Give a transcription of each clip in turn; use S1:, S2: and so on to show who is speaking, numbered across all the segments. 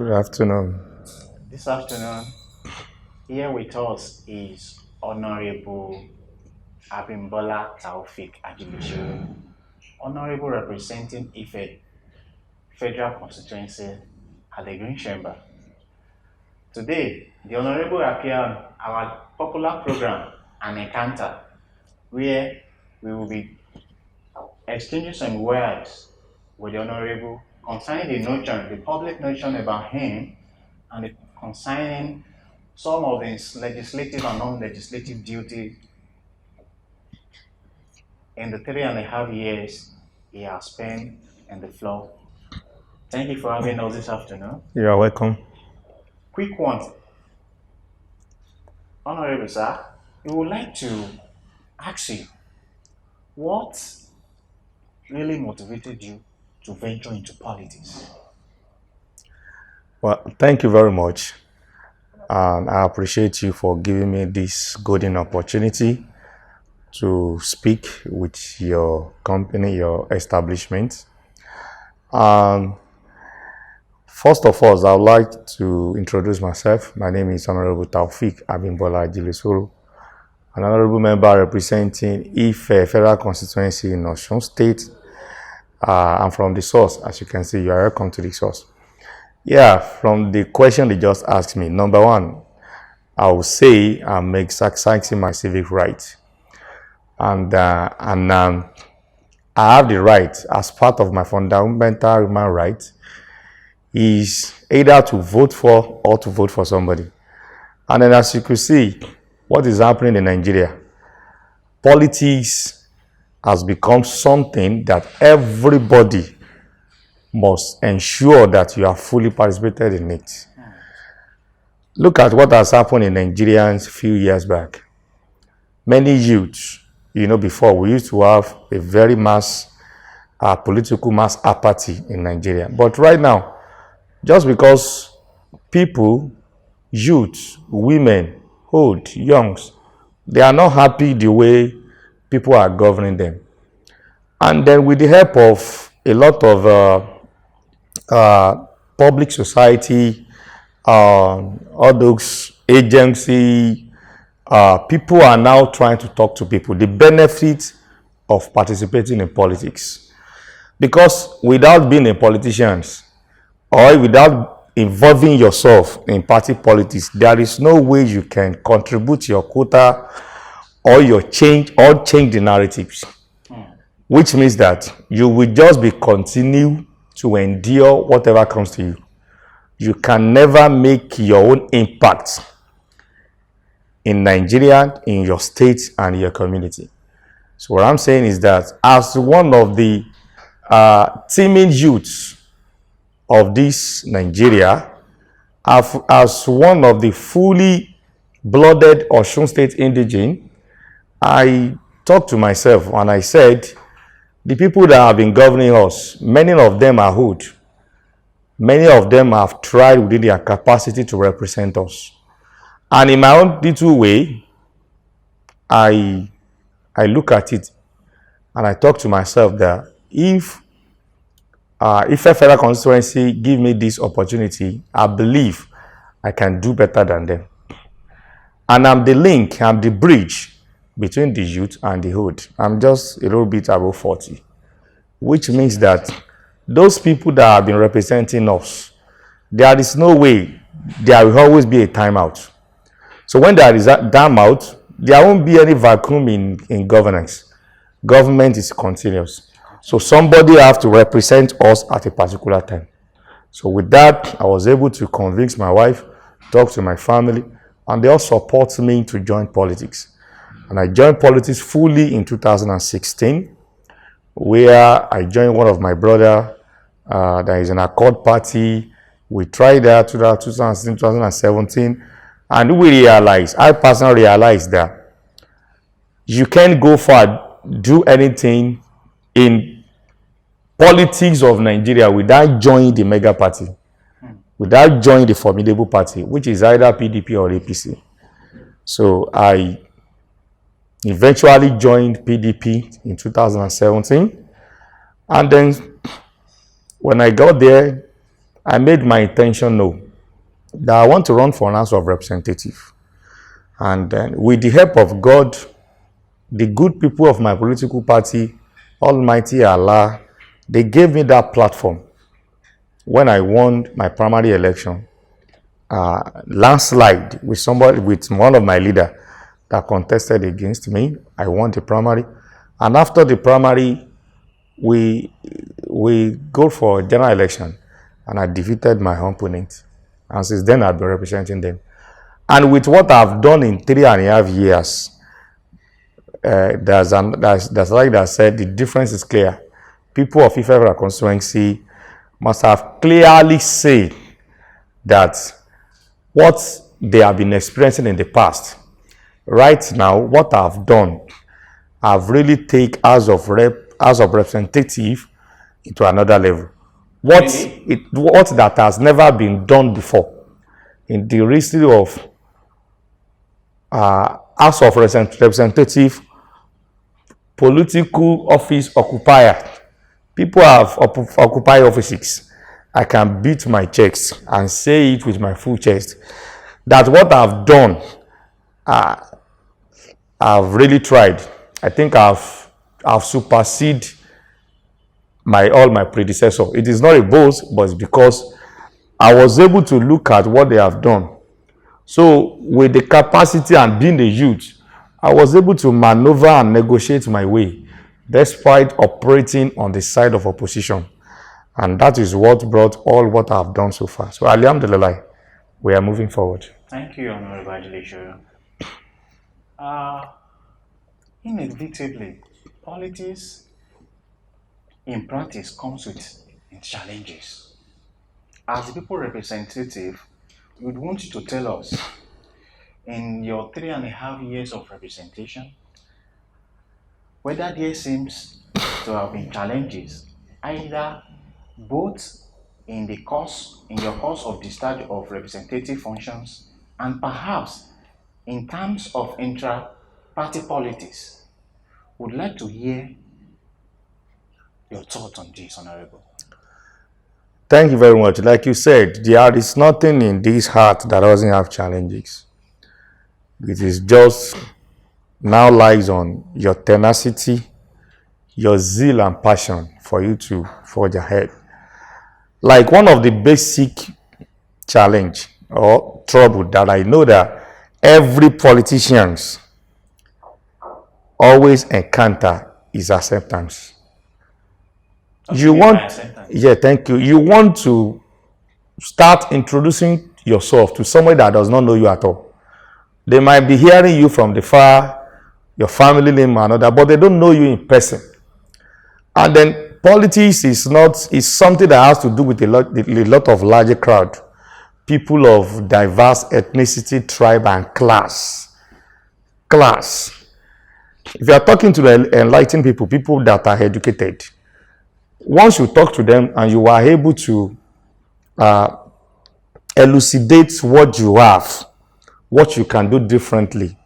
S1: Good afternoon.
S2: This afternoon, here with us is Honourable Abimbola Taofeeq Ajilesoro, Honourable representing Ife Federal Constituency at the Green Chamber. Today, the Honourable appeared on our popular program, An Encounter, where we will be exchanging some words with the Honourable concerning the public notion about him, and concerning some of his legislative and non-legislative duties in the 3.5 years he has spent in the floor. Thank you for having us this afternoon.
S1: You are welcome.
S2: Quick one. Honorable sir, we would like to ask you, what really motivated you to venture into politics?
S1: Well, thank you very much. And I appreciate you for giving me this golden opportunity to speak with your company, your establishment. First of all, I would like to introduce myself. My name is Honourable Taofeeq Ajilesoro Ajilesoro, an honourable member representing Ife Federal Constituency in Osun State. I'm from the source. As you can see, you are welcome to the source. Yeah, from the question they just asked me, number one, I would say I'm exercising my civic right. And I have the right, as part of my fundamental human right, is either to vote for or to vote for somebody. And then as you can see, what is happening in Nigeria, politics has become something that everybody must ensure that you are fully participated in it. Look at what has happened in Nigeria a few years back. Many youths, before we used to have a very political mass apathy in Nigeria. But right now, just because people, youths, women, old, youngs, they are not happy the way people are governing them. And then with the help of a lot of public society, all those agencies, people are now trying to talk to people the benefits of participating in politics. Because without being a politician or without involving yourself in party politics, there is no way you can contribute your quota or change the narratives. Which means that you will just be continue to endure whatever comes to you. You can never make your own impact in Nigeria, in your state, and your community. So what I'm saying is that as one of the teeming youths of this Nigeria, as one of the fully blooded Osun State indigene, I talked to myself and I said, the people that have been governing us, many of them are old. Many of them have tried within their capacity to represent us. And in my own little way, I look at it and I talk to myself that if a federal constituency give me this opportunity, I believe I can do better than them. And I'm the link, I'm the bridge between the youth and the old. I'm just a little bit above 40, which means that those people that have been representing us, there is no way there will always be a timeout. So when there is a timeout, there won't be any vacuum in governance. Government is continuous. So somebody has to represent us at a particular time. So with that, I was able to convince my wife, talk to my family, and they all support me to join politics. And I joined politics fully in 2016, where I joined one of my brother that is an Accord party. We tried that 2016, 2017, and I personally realized that you can't go far, do anything in politics of Nigeria without joining the mega party, without joining the formidable party, which is either PDP or APC. So I eventually joined PDP in 2017. And then when I got there, I made my intention known that I want to run for an House of Representative. And then with the help of God, the good people of my political party, Almighty Allah, they gave me that platform when I won my primary election. Landslide with one of my leaders that contested against me. I won the primary. And after the primary, we go for a general election and I defeated my opponent. And since then, I've been representing them. And with what I've done in 3.5 years, there's like that said, the difference is clear. People of Ife Constituency must have clearly said that what they have been experiencing in the past, right now, what I've done, I've really taken House of Representative into another level. What that has never been done before in the history of House of Representative political office occupier. People have occupied offices. I can beat my chest and say it with my full chest that what I've done, I've really tried. I think I've superseded all my predecessors. It is not a boast, but it's because I was able to look at what they have done. So with the capacity and being a youth, I was able to maneuver and negotiate my way despite operating on the side of opposition. And that is what brought all what I've done so far. So alhamdulillah, we are moving forward.
S2: Thank you, Honourable Ajilesoro. Inevitably, politics in practice comes with challenges. As the people representative, we would want you to tell us, in your 3.5 years of representation, whether there seems to have been challenges, either both in your course of discharge of representative functions and perhaps in terms of intra-party politics. Would like to hear your thoughts on this, Honourable.
S1: Thank you very much. Like you said, there is nothing in this heart that doesn't have challenges. It is just now lies on your tenacity, your zeal and passion for you to forge ahead. Like one of the basic challenge or trouble that I know that every politicians always encounter is acceptance. Yeah, thank you. You want to start introducing yourself to somebody that does not know you at all. They might be hearing you from the far, your family name or another, but they don't know you in person. And then politics is something that has to do with a lot of larger crowd, people of diverse ethnicity, tribe, and class. If you are talking to the enlightened people that are educated, once you talk to them and you are able to elucidate what you have, what you can do differently,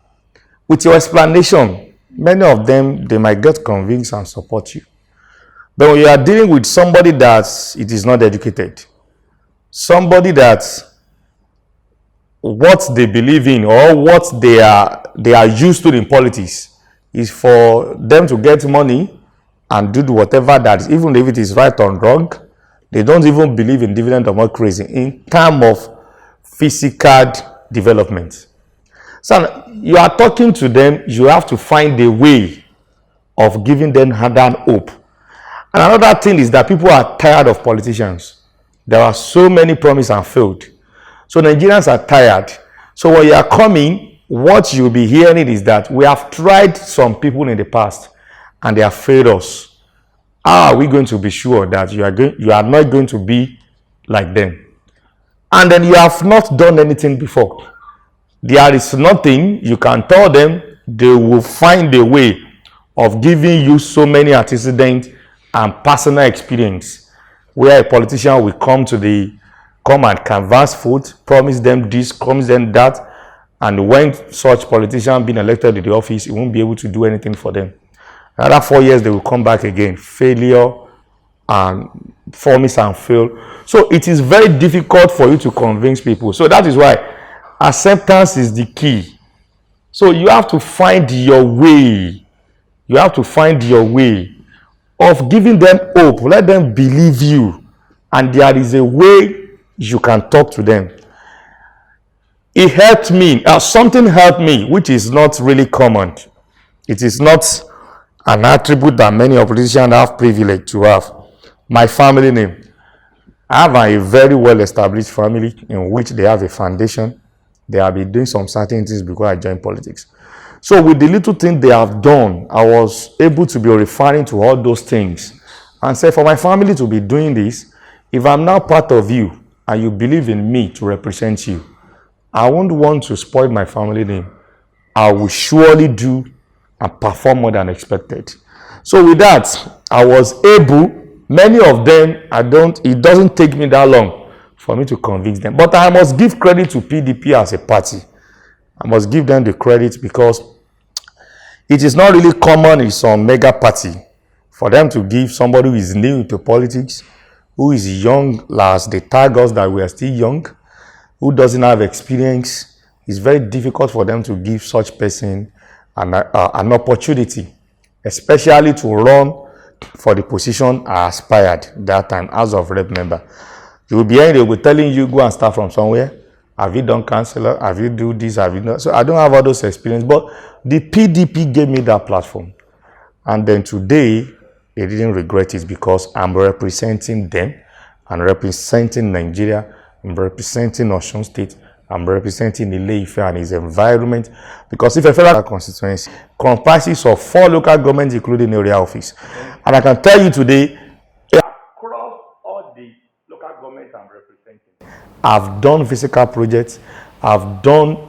S1: with your explanation, many of them, they might get convinced and support you. But when you are dealing with somebody that it is not educated, somebody that what they believe in or what they are used to in politics is for them to get money and do whatever that is, even if it is right or wrong. They don't even believe in dividend democracy in terms of physical development. So you are talking to them, you have to find a way of giving them that hope. And another thing is that people are tired of politicians. There are so many promises and failed. So Nigerians are tired. So when you are coming, what you'll be hearing is that we have tried some people in the past and they have failed us. How are we going to be sure that you are not going to be like them? And then you have not done anything before. There is nothing you can tell them. They will find a way of giving you so many antecedents and personal experience where a politician will come and canvass vote, promise them this, promise them that, and when such politician being elected to the office, he won't be able to do anything for them. Another 4 years, they will come back again. Failure and promise and fail. So it is very difficult for you to convince people. So that is why acceptance is the key. So you have to find your way. You have to find your way of giving them hope. Let them believe you. And there is a way you can talk to them. It helped me. Something helped me, which is not really common. It is not an attribute that many politicians have privilege to have. My family name. I have a very well-established family in which they have a foundation. They have been doing some certain things before I joined politics. So with the little thing they have done, I was able to be referring to all those things and say, for my family to be doing this, if I'm now part of you and you believe in me to represent you, I won't want to spoil my family name. I will surely do and perform more than expected. So with that, I was able, many of them, it doesn't take me that long for me to convince them. But I must give credit to PDP as a party. I must give them the credit because it is not really common in some mega party for them to give somebody who is new into politics, who is young, as they tag us that we are still young, who doesn't have experience. It's very difficult for them to give such person an opportunity, especially to run for the position I aspired that time as of rep member. You will be hearing, they will be telling you, go and start from somewhere. Have you done councillor? Have you do this? Have you done? So I don't have all those experience, but the PDP gave me that platform. And then today, they didn't regret it because I'm representing them. I'm representing Nigeria. I'm representing Osun State. I'm representing Ile-Ife and its environment. Because if a federal constituency comprises of 4 local governments, including area office, and I can tell you today, across all the local governments I'm representing, I've done physical projects, I've done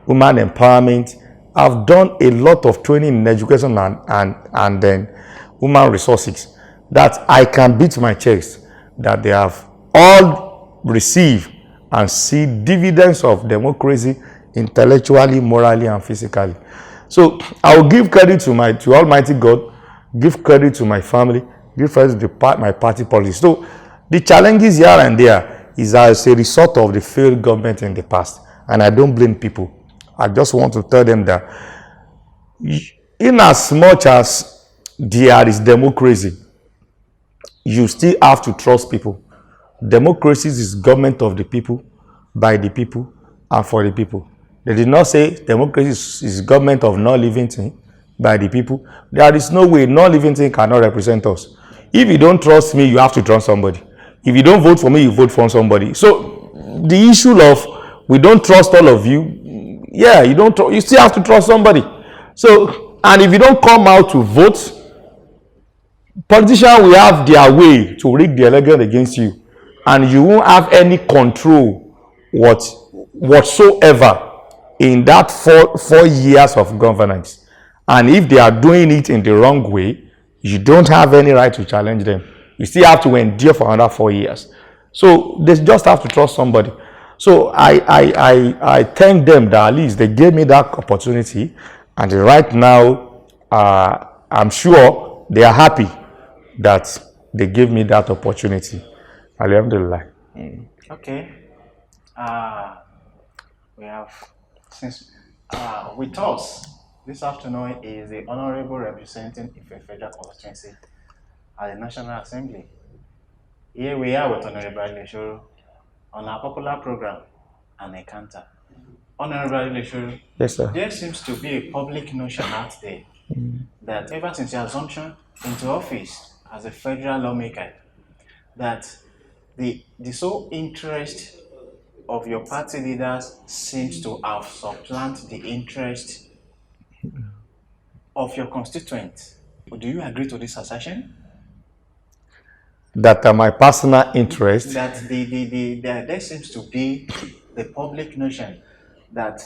S1: women empowerment, I've done a lot of training in education and then human resources that I can beat my chest that they have all received and see dividends of democracy intellectually, morally, and physically. So I will give credit to Almighty God, give credit to my family, give credit to my party policy. So the challenges here and there is as a result of the failed government in the past, and I don't blame people. I just want to tell them that in as much as there is democracy, you still have to trust people. Democracy is government of the people, by the people, and for the people. They did not say democracy is government of non-living thing, by the people. There is no way non-living thing cannot represent us. If you don't trust me, you have to trust somebody. If you don't vote for me, you vote for somebody. So the issue of we don't trust all of you, yeah, you still have to trust somebody. So, and if you don't come out to vote, politicians will have their way to rig the election against you, and you won't have any control whatsoever in that four years of governance. And if they are doing it in the wrong way, you don't have any right to challenge them. You still have to endure for another 4 years. So they just have to trust somebody. So I thank them that at least they gave me that opportunity, and right now I'm sure they are happy that they gave me that opportunity. Alhamdulillah.
S2: Okay. We have, since with us this afternoon is the Honourable representing Ife Federal Constituency at the National Assembly. Here we are with Honourable Ajilesoro on our popular program, An Encounter. Honourable Ajilesoro,
S1: yes, sir.
S2: There seems to be a public notion out there that ever since your assumption into office as a federal lawmaker, that the sole interest of your party leaders seems to have supplanted the interest of your constituents. Do you agree to this assertion?
S1: That my personal interest.
S2: That there seems to be the public notion that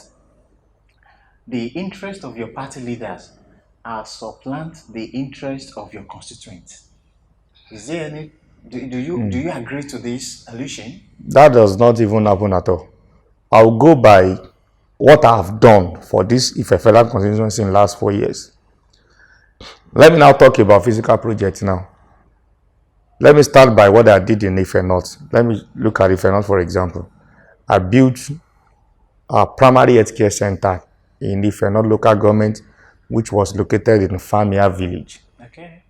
S2: the interest of your party leaders are supplant the interest of your constituents. Is there any? Do you agree to this allusion?
S1: That does not even happen at all. I'll go by what I have done for this Ife Federal Constituency in the last 4 years. Let me now talk about physical projects now. Let me start by what I did in Ife North. Let me look at Ife North, for example. I built a primary healthcare center in Ife North local government, which was located in Famia village.
S2: Okay.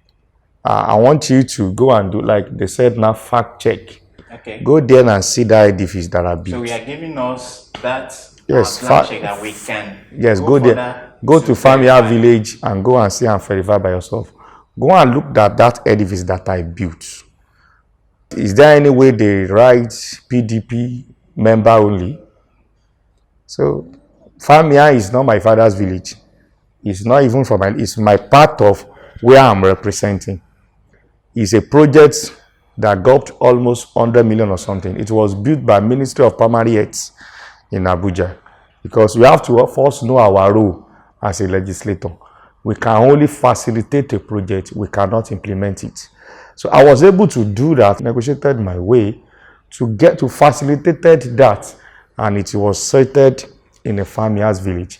S1: I want you to go and do, like they said now, fact check.
S2: Okay.
S1: Go there and see that edifice that I built.
S2: So we are giving us that
S1: yes,
S2: check that we can.
S1: Yes, go there. Go to Famia village and go and see and verify by yourself. Go and look at that edifice that I built. Is there any way they write PDP member only? So Famia is not my father's village. It's not even from my, it's my part of where I'm representing. It's a project that got almost 100 million or something. It was built by Ministry of Primary Health in Abuja, because we have to first know our role as a legislator. We can only facilitate a project, we cannot implement it. So I was able to do that, negotiated my way to get to facilitate that, and it was cited in a farmer's village.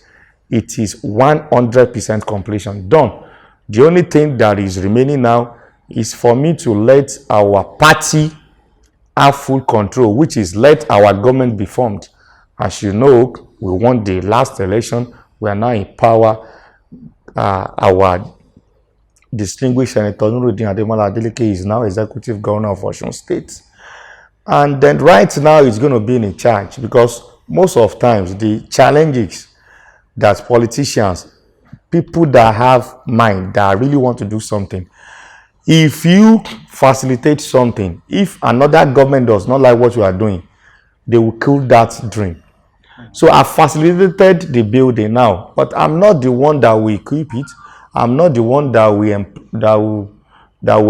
S1: It is 100% completion done. The only thing that is remaining now is for me to let our party have full control, which is let our government be formed. As you know, we won the last election. We are now in power. Our distinguished Senator Nuruddin Ademola Adeleke is now executive governor of Osun State. And then right now he's going to be in charge, because most of times the challenges that politicians, people that have mind, that really want to do something, if you facilitate something, if another government does not like what you are doing, they will kill that dream. So I facilitated the building now, but I'm not the one that will equip it. I'm not the one that will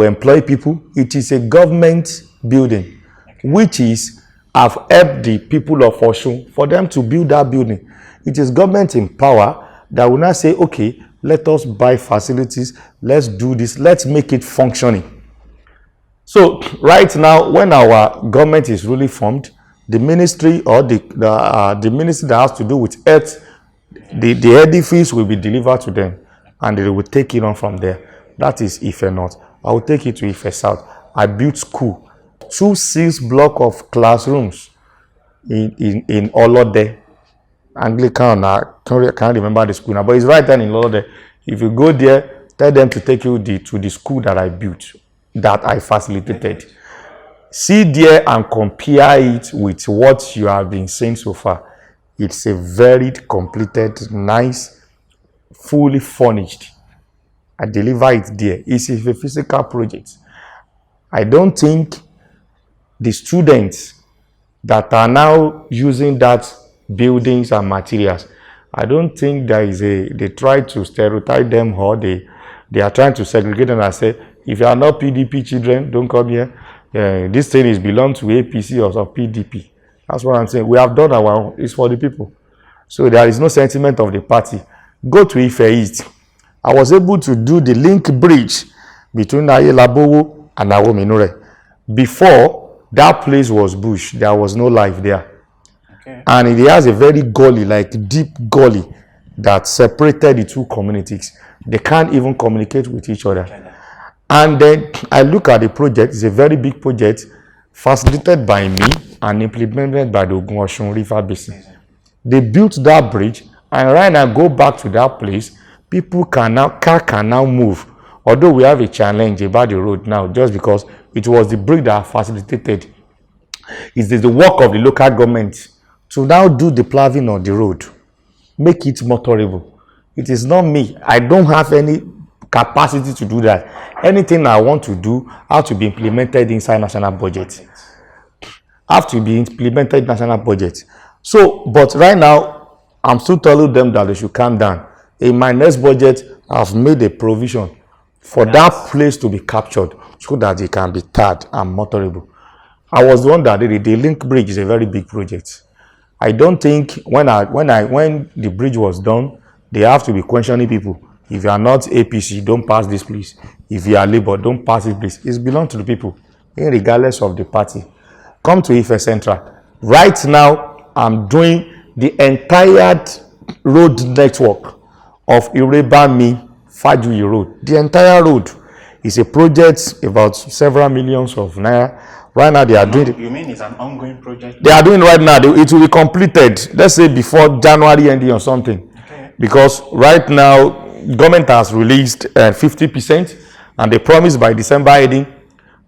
S1: employ people. It is a government building, which is I've helped the people of Osun for them to build that building. It is government in power that will now say, okay, let us buy facilities, let's do this, let's make it functioning. So right now, when our government is really formed, the ministry or the ministry that has to do with earth, the edifice will be delivered to them, and they will take it on from there. That is Ife North. I will take it to Ife South. I built school, 2 blocks of classrooms in Olode, Anglican. I can't remember the school now, but it's right there in Olode. If you go there, tell them to take you to the school that I built, that I facilitated. See there and compare it with what you have been saying so far. It's a very completed, nice, fully furnished. I deliver it there. It's a physical project. I don't think the students that are now using that buildings and materials, I don't think there is they try to stereotype them, or they are trying to segregate them and say, if you are not PDP children, don't come here. This thing is belong to APC or PDP. That's what I'm saying. We have done our own. It's for the people. So there is no sentiment of the party. Go to Ife East. I was able to do the link bridge between Ayelabowo and Awominure. Before, that place was bush. There was no life there. Okay. And it has a very gully, like deep gully, that separated the two communities. They can't even communicate with each other. And then I look at the project. It's a very big project, facilitated by me and implemented by the Ogun River Basin. They built that bridge, and right now go back to that place. People can now move. Although we have a challenge about the road now, just because it was the bridge that facilitated. It is the work of the local government to now do the paving of the road, make it motorable. It is not me. I don't have any capacity to do that. Anything I want to do have to be implemented inside national budget. Have to be implemented national budget. So, but right now, I'm still telling them that they should calm down. In my next budget, I've made a provision for that place to be captured so that it can be tarred and motorable. I was the one that did it. The link bridge is a very big project. I don't think when the bridge was done, they have to be questioning people. If you are not APC, don't pass this place. If you are Labour, don't pass this place. It belongs to the people, regardless of the party. Come to Ife Central. Right now, I'm doing the entire road network of Irebami Fajuyi Road. The entire road. It's a project about several millions of naira. Right now, they are doing it.
S2: You mean it's an ongoing project?
S1: They are doing right now. It will be completed, let's say, before January ending or something.
S2: Okay.
S1: Because right now, government has released 50%, and they promise by December ending,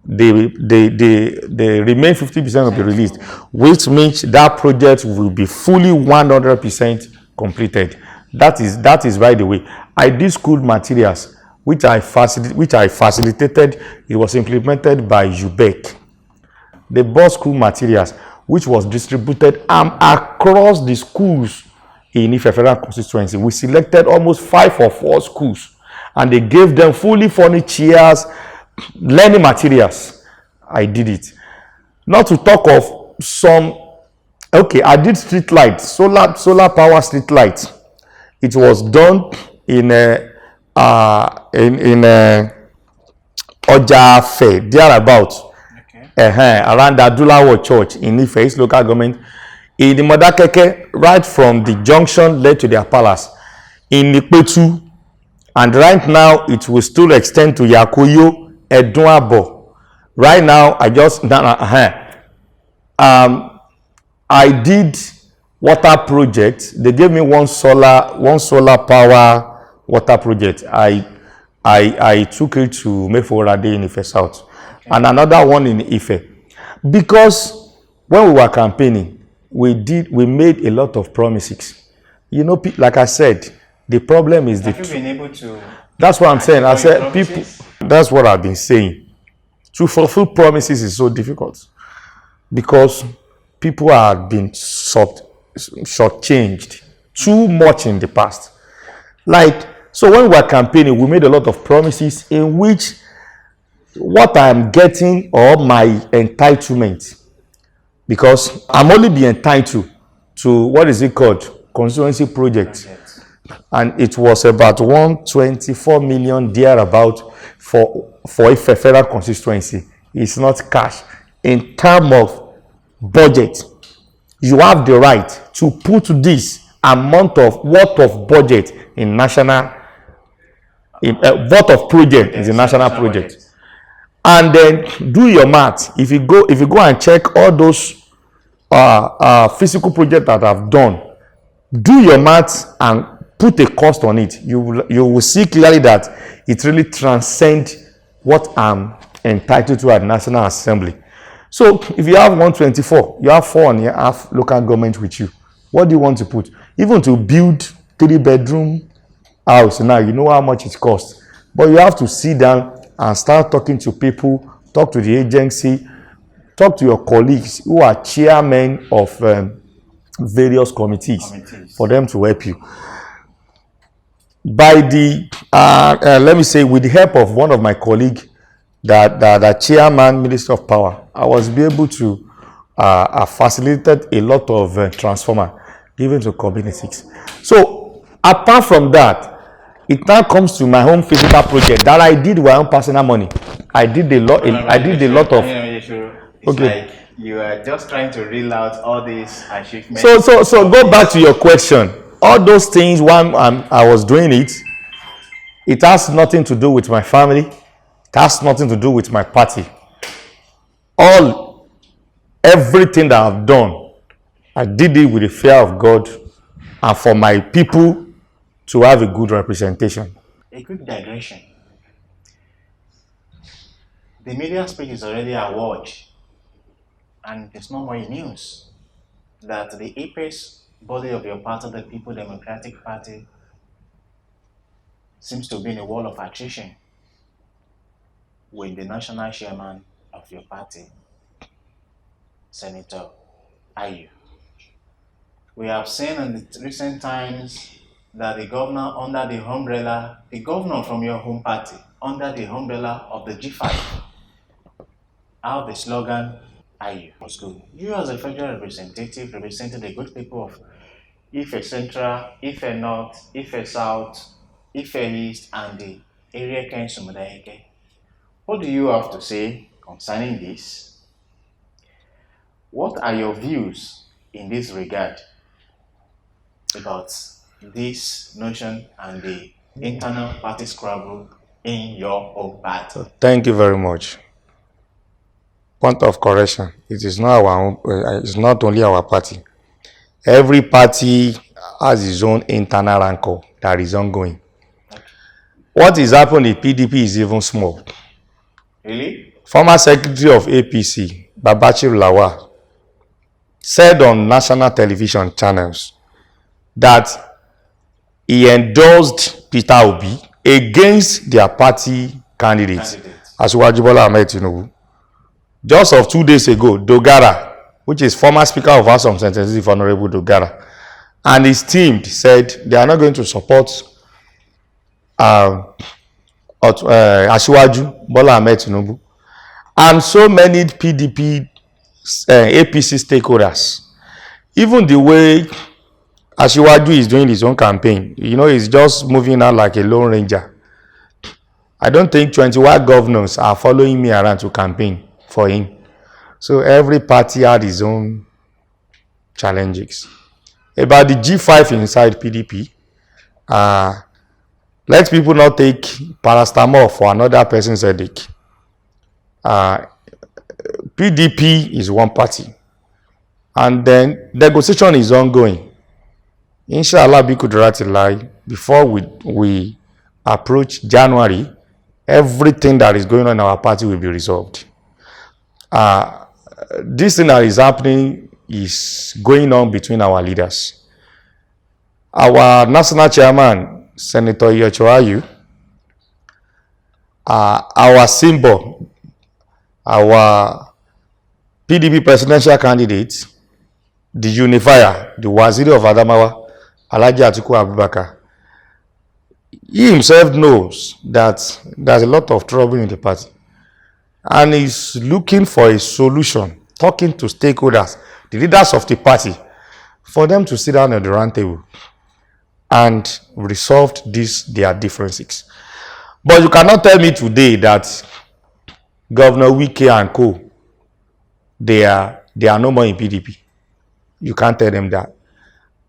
S1: the remain 50% will be released, which means that project will be fully 100% completed. That is right away. I did school materials, which I facilitated. It was implemented by UBEC. They bought school materials, which was distributed across the schools in Ife Federal Constituency. We selected almost 5 or 4 schools, and they gave them fully furnished chairs, learning materials. I did it. Not to talk of some. Okay, I did street lights, solar power street lights. It was done in Oja Fair, thereabouts. Okay. Around the Adulawo Church in Ife East local government. In the Modakeke, right from the junction led to their palace. In Nipetu, and right now it will still extend to Yakuyo, Eduabo. Right now, I did water project. They gave me one solar power water project. I took it to Falade in Ife South, okay, and another one in Ife. Because when we were campaigning, we made a lot of promises. You know, like I said, the problem is
S2: Have you been able to?
S1: That's what I'm saying. I said people. That's what I've been saying. To fulfill promises is so difficult because people have been shortchanged too much in the past. Like, so when we were campaigning, we made a lot of promises in which what I'm getting or my entitlement, because I'm only being entitled to what is it called? Constituency project. And it was about 124 million thereabout for a federal constituency. It's not cash. In terms of budget, you have the right to put this amount of worth of budget in national, worth of project is a national project. And then do your math. If you go and check all those physical projects that I've done, do your math and put a cost on it. You will see clearly that it really transcends what I'm entitled to at National Assembly. So if you have 124, you have 4.5 local government with you. What do you want to put? Even to build 3-bedroom house now, you know how much it costs. But you have to sit down and start talking to people, talk to the agency, talk to your colleagues who are chairmen of various committees for them to help you. By the, let me say, with the help of one of my colleagues, the chairman, Minister of Power, I was able to facilitate a lot of transformer given to communities. So apart from that, it now comes to my own physical project that I did with my own personal money. I did a lot. I did a lot of.
S2: It's okay. Like you are just trying to reel out all these achievements.
S1: So go back to your question. All those things, while I was doing it, it has nothing to do with my family. It has nothing to do with my party. Everything that I've done, I did it with the fear of God and for my people to have a good representation.
S2: A quick digression. The media speech is already a watch, and it's no more in news that the apex body of your party, the People Democratic Party, seems to be in a wall of attrition with the national chairman of your party, Senator Ayu. We have seen in the recent times that the governor under the umbrella, the governor from your home party, under the umbrella of the G5, have the slogan, Ayu was good. You as a federal representative representing the good people of Ife Central, Ife North, Ife South, Ife East, and the area Council Mudaeke. What do you have to say concerning this? What are your views in this regard about this notion and the internal party scrabble in your own party?
S1: Thank you very much. Point of correction. It is not our own, it's not only our party. Every party has its own internal rancor that is ongoing.
S2: Okay.
S1: What is happening in PDP is even small.
S2: Really?
S1: Former Secretary of APC, Babachir Lawal, said on national television channels that he endorsed Peter Obi against their party candidate, Oluwasegun Tinubu. Just of 2 days ago, Dogara, which is former Speaker of House of Representatives, Honourable Dogara, and his team said they are not going to support Asiwaju Bola Ahmed Tinubu, and so many PDP APC stakeholders. Even the way Asiwaju is doing his own campaign, he's just moving out like a lone ranger. I don't think 21 governors are following me around to campaign for him. So every party had its own challenges. About the G5 inside PDP, let people not take paracetamol for another person's headache. PDP is one party, and then negotiation is ongoing. Inshallah, before we approach January, everything that is going on in our party will be resolved. This thing that is happening is going on between our leaders. Our national chairman, Senator Yochoayu, our symbol, our PDP presidential candidate, the unifier, the Waziri of Adamawa, Alhaji Atiku Abubakar, he himself knows that there's a lot of trouble in the party, and is looking for a solution, talking to stakeholders, the leaders of the party, for them to sit down at the round table and resolve their differences. But you cannot tell me today that Governor Wike and co, they are no more in PDP. You can't tell them that.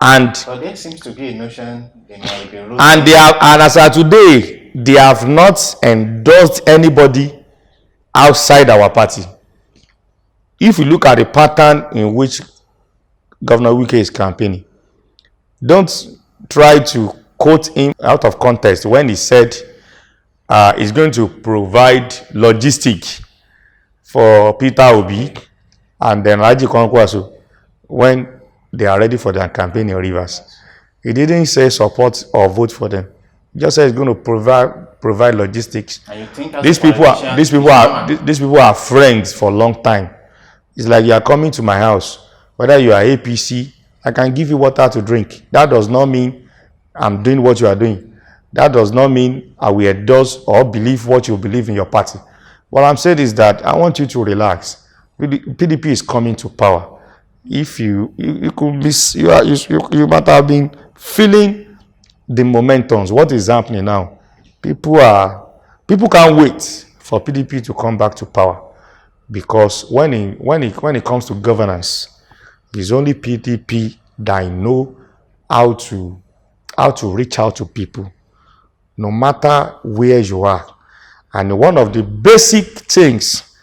S1: And
S2: but there seems to be a notion they might be ruling.
S1: And as of today, they have not endorsed anybody outside our party. If you look at the pattern in which Governor Wike is campaigning, don't try to quote him out of context when he said he's going to provide logistics for Peter Obi and then Raji Kwankwaso when they are ready for their campaign in Rivers. He didn't say support or vote for them. He just said he's going to provide logistics.
S2: And you think
S1: These people are friends for a long time. It's like you are coming to my house, whether you are APC, I can give you water to drink. That does not mean I'm doing what you are doing. That does not mean I will endorse or believe what you believe in your party. What I'm saying is that I want you to relax. PDP is coming to power. If you might have been feeling the momentums. What is happening now? People can't wait for PDP to come back to power, because when it comes to governance, it's only PDP that know how to reach out to people, no matter where you are. And one of the basic things,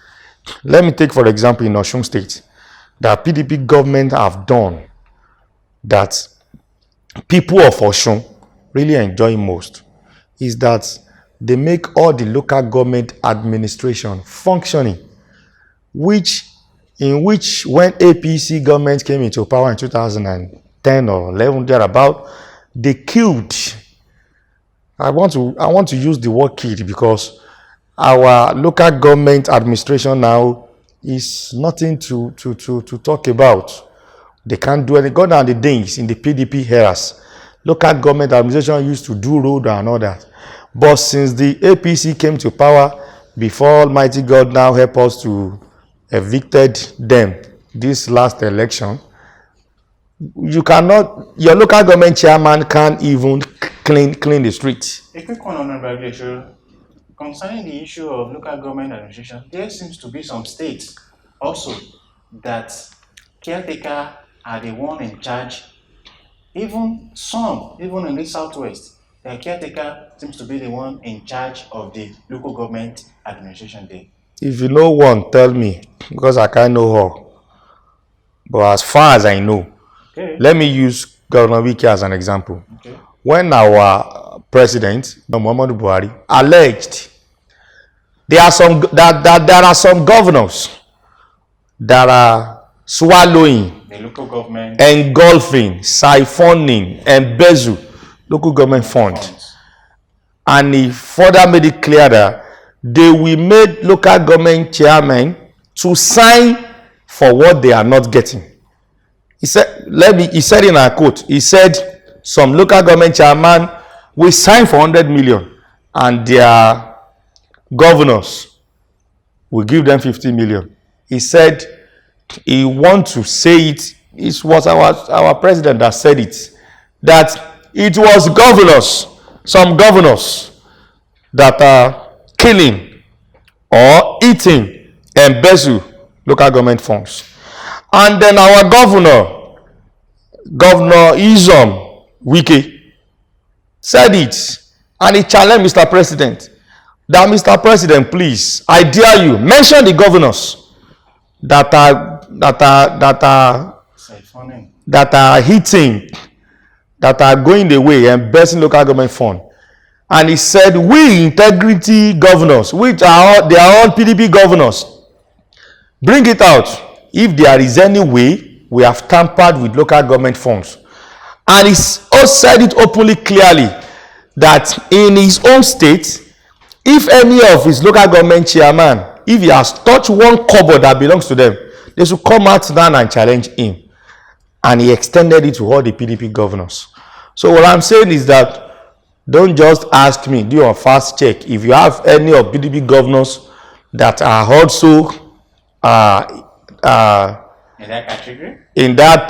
S1: let me take for example in Osun State, that PDP government have done that people of Osun really enjoy most, is that they make all the local government administration functioning, in which when APC government came into power in 2010 or 11 thereabout, they killed. I want to use the word killed because our local government administration now is nothing to talk about. They can't do any. Go down the days in the PDP eras, local government administration used to do road and all that. But since the APC came to power, before Almighty God now help us to evicted them this last election, your local government chairman can't even clean the street.
S2: A quick one, Honourable Ajilesoro. Concerning the issue of local government administration, there seems to be some states also that caretaker are the one in charge. Even in the southwest, The caretaker seems to be the one in charge of the local government administration there.
S1: If you know one, tell me, because I can't know her. But as far as I know,
S2: Okay.
S1: let me use Governor Wike as an example.
S2: Okay.
S1: When our president, Muhammadu Buhari, alleged there are some governors that are swallowing,
S2: The local government
S1: engulfing, siphoning, embezzle local government funds. And he further made it clear that they will make local government chairmen to sign for what they are not getting. He said, he said in a quote, he said, some local government chairman will sign for 100 million and their governors will give them 50 million. He said he wants to say it. It was our president that said it, that it was governors, some governors that are killing or eating embezzle local government funds. And then our Governor Izom Wike, said it, and he challenged Mr. President that, Mr. President, please, I dare you, mention the governors that are hitting, that are going the way and embezzling local government fund. And he said, we integrity governors, which are they are all PDP governors, bring it out if there is any way we have tampered with local government funds. And he said it openly, clearly, that in his own state, if any of his local government chairman, if he has touched one kobo that belongs to them, they should come out now and challenge him. And he extended it to all the PDP governors. So what I'm saying is that don't just ask me, do a fast check. If you have any of PDP governors that are also
S2: in that category,
S1: in that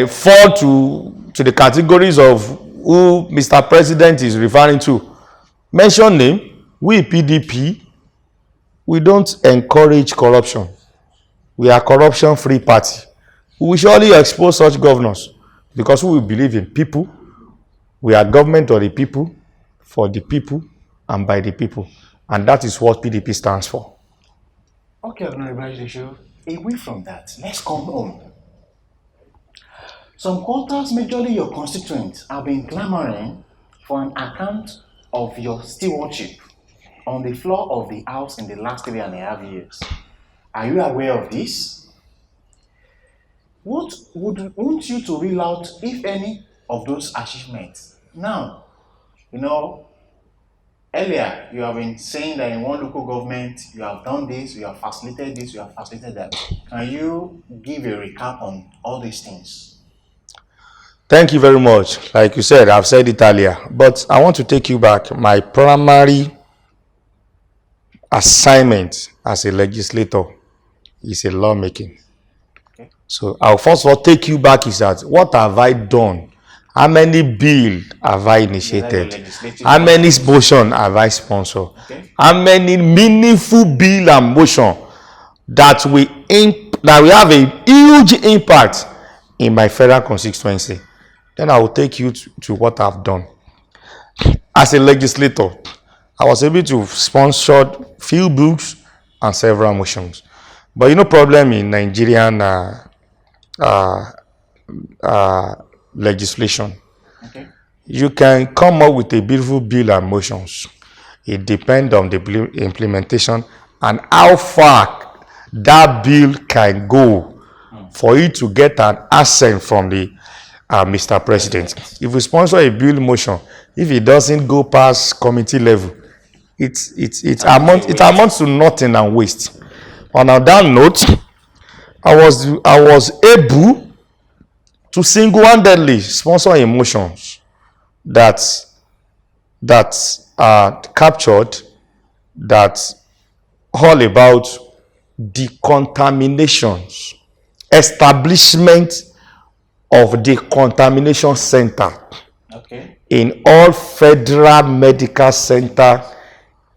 S1: fall to the categories of who Mr. President is referring to, mention name. We PDP, we don't encourage corruption. We are corruption-free party. We will surely expose such governors because we believe in people. We are government of the people, for the people, and by the people. And that is what PDP stands for.
S2: Okay, Honourable Ajilesoro, away from that, let's come home. Some quarters, majorly your constituents, have been clamoring for an account of your stewardship on the floor of the House in the last 3.5 years. Are you aware of this? What would want you to rule out, if any, of those achievements? Now, you know, earlier you have been saying that in one local government you have done this, you have facilitated this, you have facilitated that. Can you give a recap on all these things?
S1: Thank you very much. Like you said, I've said it earlier, but I want to take you back. My primary assignment as a legislator is a lawmaking.
S2: Okay.
S1: So I'll first of all take you back is that what have I done? How many bills have I initiated? How many motions have I sponsored?
S2: Okay.
S1: How many meaningful bill and motion that we have a huge impact in my federal constituency? Then I will take you to what I've done. As a legislator, I was able to sponsor few books and several motions. But you know, problem in Nigerian legislation.
S2: Okay.
S1: You can come up with a beautiful bill and motions. It depends on the implementation and how far that bill can go for it to get an assent from the Mr. President. If we sponsor a bill motion, if it doesn't go past committee level, it amounts to nothing and waste. On that note, I was able to single-handedly sponsor emotions that are captured, that all about decontaminations, establishment of the contamination center.
S2: Okay.
S1: In all federal medical center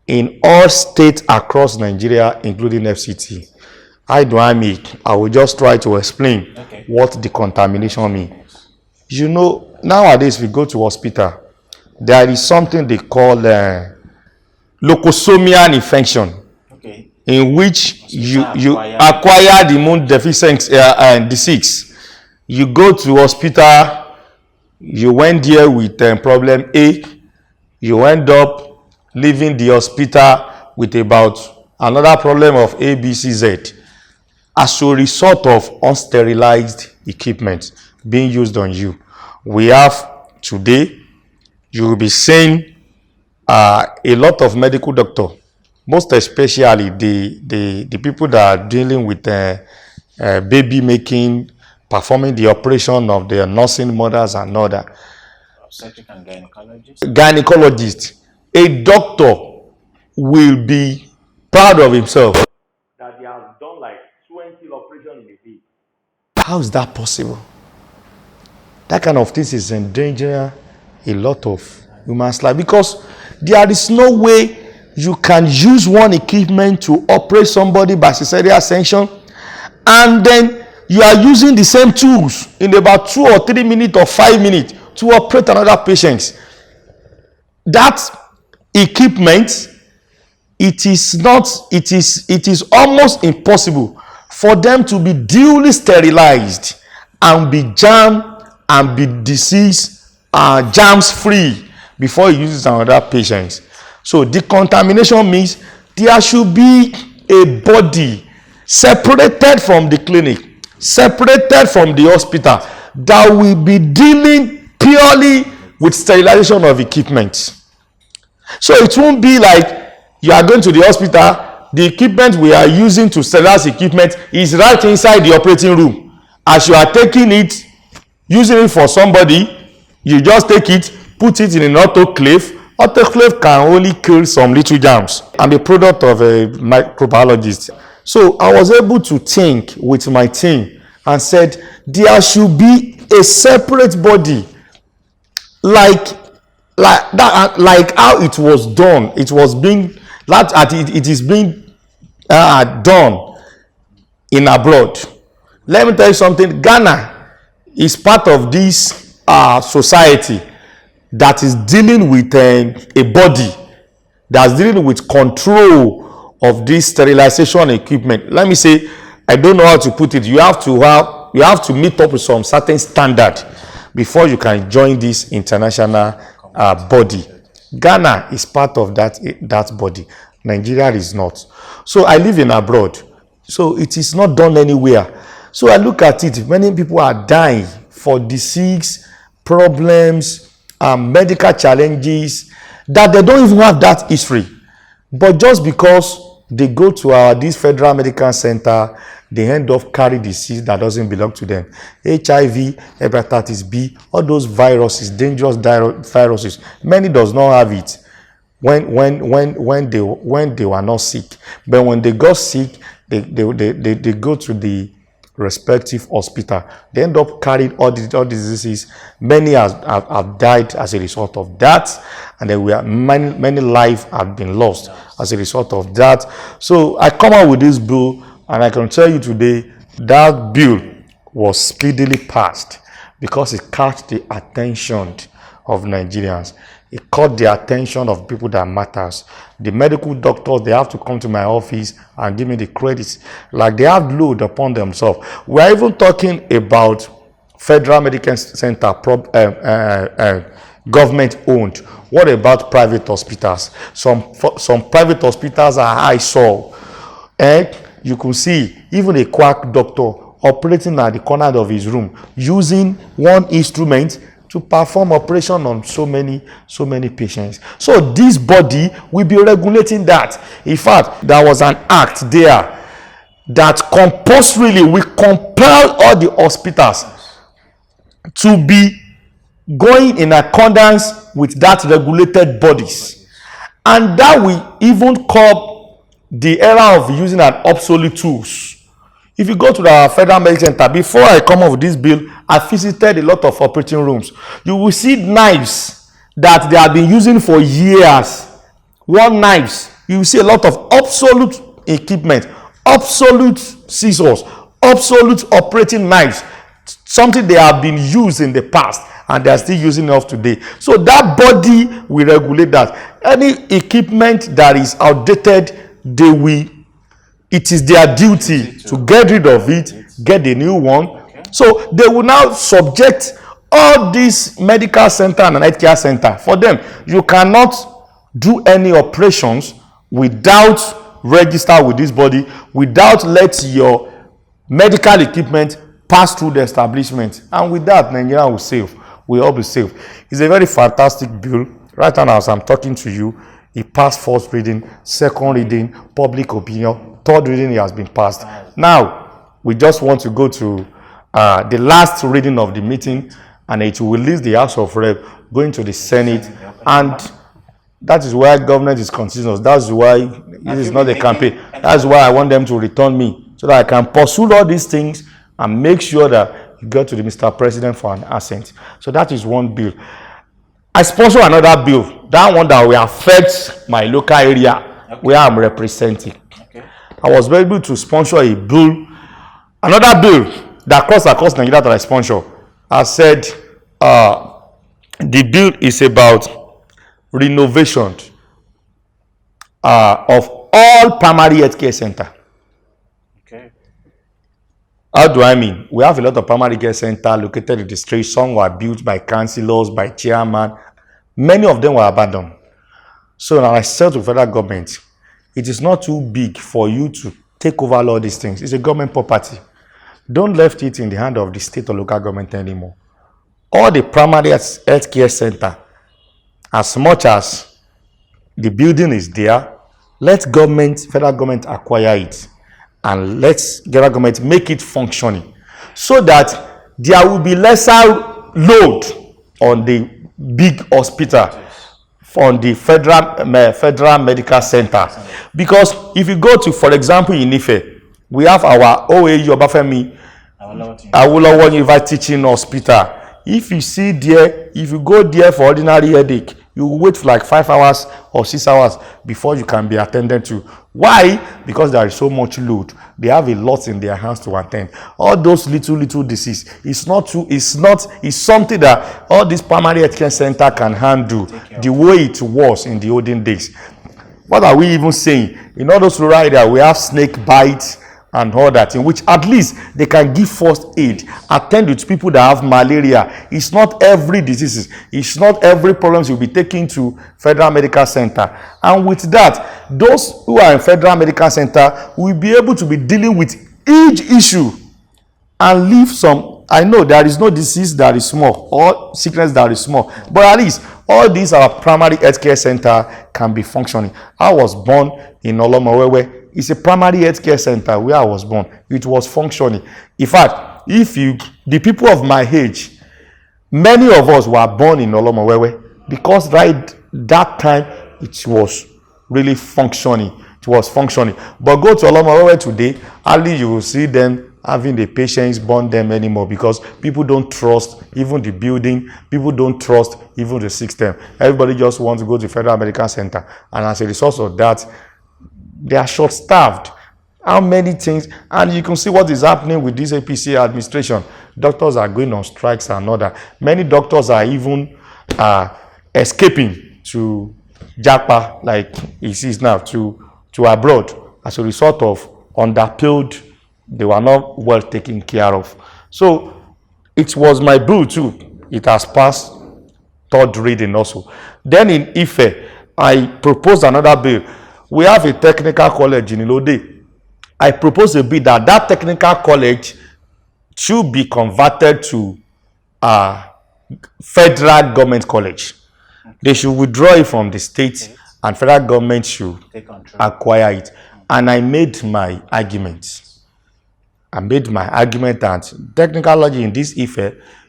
S1: in all states across Nigeria, including FCT. I will just try to explain what the contamination means. You know, nowadays we go to hospital, there is something they call leukosomian infection,
S2: Okay.
S1: in which you acquire the immune deficiency disease. You go to hospital, you went there with problem A, you end up leaving the hospital with about another problem of A, B, C, Z as a result of unsterilized equipment being used on you. We have today, you will be seeing a lot of medical doctors, most especially the people that are dealing with baby making, performing the operation of the nursing mothers and all that.
S2: Obstetric and gynecologist.
S1: Gynecologist. A doctor will be proud of himself that they have done like 20 operations in a day. How is that possible? That kind of things is endangering a lot of human's life, because there is no way you can use one equipment to operate somebody by cesarean section, and then you are using the same tools in about 2 or 3 minutes or 5 minutes to operate another patient. That equipment, it is almost impossible for them to be duly sterilized and be germ and be disease germs free before you use another patient. So decontamination means there should be a body separated from the clinic, separated from the hospital, that will be dealing purely with sterilization of equipment. So it won't be like you are going to the hospital, the equipment we are using to sterilize equipment is right inside the operating room. As you are taking it, using it for somebody, you just take it, put it in an autoclave. Autoclave can only kill some little germs. I'm a product of a microbiologist. So I was able to think with my team and said there should be a separate body, like that, like how it was done. It was being it is being done in abroad. Let me tell you something. Ghana is part of this society that is dealing with a body that's dealing with control of this sterilization equipment. Let me say, I don't know how to put it. You have to meet up with some certain standard before you can join this international body. Ghana is part of that body. Nigeria is not. So I live in abroad. So it is not done anywhere. So I look at it. Many people are dying for disease, problems, medical challenges, that they don't even have that history. But just because they go to this federal medical center, they end up carrying disease that doesn't belong to them. HIV, hepatitis B, all those viruses, dangerous viruses. Many does not have it when they were not sick. But when they got sick, they go to the respective hospital. They end up carrying all these diseases. Many have died as a result of that, and there were many lives have been lost as a result of that. So I come out with this bill, and I can tell you today that bill was speedily passed because it caught the attention of Nigerians. It caught the attention of people that matters. The medical doctors, they have to come to my office and give me the credits. Like they have load upon themselves. We are even talking about federal medical center, government owned. What about private hospitals? Some private hospitals are high soul. And you can see even a quack doctor operating at the corner of his room using one instrument to perform operation on so many patients. So this body will be regulating that. In fact, there was an act there that compulsorily will compel all the hospitals to be going in accordance with that regulated bodies. And that will even curb the era of using an obsolete tools. If you go to the federal medical center, before I come up with this bill, I visited a lot of operating rooms. You will see knives that they have been using for years. One knives. You will see a lot of obsolete equipment, obsolete scissors, obsolete operating knives. Something they have been used in the past, and they are still using it up today. So that body will regulate that. Any equipment that is outdated, it is their duty to get rid of it, get a new one. So they will now subject all these medical center and healthcare center. For them, you cannot do any operations without register with this body, without let your medical equipment pass through the establishment. And with that, Nigeria will save. We all be safe. It's a very fantastic bill. Right now, as I'm talking to you, it passed first reading, second reading, public opinion, third reading, it has been passed. Now, we just want to go to the last reading of the meeting, and it will release the House of Rep, going to the Senate, and that is why government is continuous. That's why it is not a campaign. That's why I want them to return me, so that I can pursue all these things and make sure that you go to the Mr. President for an assent. So that is one bill. I sponsor another bill, that one that will affect my local area where I'm representing. I was able to sponsor a bill, another bill that crossed across Nigeria that I sponsor. I said the bill is about renovation of all primary health care center.
S2: Okay.
S1: How do I mean? We have a lot of primary care center located in the street. Some were built by councillors, by chairman. Many of them were abandoned. So now I said to federal government, it is not too big for you to take over all these things. It's a government property. Don't left it in the hand of the state or local government anymore. All the primary health care center, as much as the building is there, let federal government acquire it, and let federal government make it functioning, so that there will be lesser load on the big hospital, on the federal medical center. Because if you go to, for example, in Ife, we have our OAU Obafemi Awolowo University Teaching Hospital. If you see there, if you go there for ordinary headache, you wait for like 5 hours or 6 hours before you can be attended to. Why? Because there is so much load. They have a lot in their hands to attend. All those little disease, it's something that all this primary health care center can handle the way it was in the olden days. What are we even saying? In all those rural areas, we have snake bites and all that, in which at least they can give first aid, attend to people that have malaria. It's not every disease, it's not every problem you'll be taking to federal medical center. And with that, those who are in federal medical center will be able to be dealing with each issue and leave some. I know there is no disease that is small or sickness that is small, but at least all these our primary healthcare center can be functioning. I was born in Olomowewe. It's a primary healthcare center where I was born. It was functioning. In fact, the people of my age, many of us were born in Olomowewe, because right that time it was really functioning. It was functioning. But go to Olomowewe today, hardly you will see them having the patients born them anymore, because people don't trust even the building, people don't trust even the system. Everybody just wants to go to Federal Medical Center, and as a result of that, they are short-staffed. How many things, and you can see what is happening with this APC administration. Doctors are going on strikes and all that. Many doctors are even escaping to Japa, like it is now, to abroad, as a result of underpaid. They were not well taken care of. So it was my bill too. It has passed third reading also. Then in Ife, I proposed another bill. We have a technical college in Ilode. I proposed a bill that technical college should be converted to federal government college. They should withdraw it from the state, and federal government should acquire it. And I made my argument. That technology in this Ife,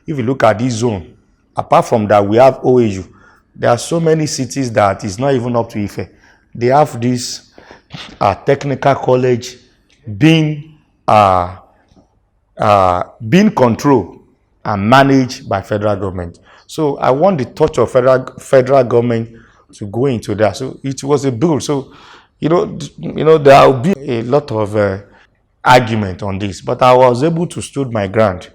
S1: if you look at this zone, apart from that, we have OAU. There are so many cities that is not even up to Ife. They have this technical college being controlled and managed by federal government. So I want the touch of federal government to go into that. So it was a bill. So you know there will be a lot of argument on this, but I was able to stood my ground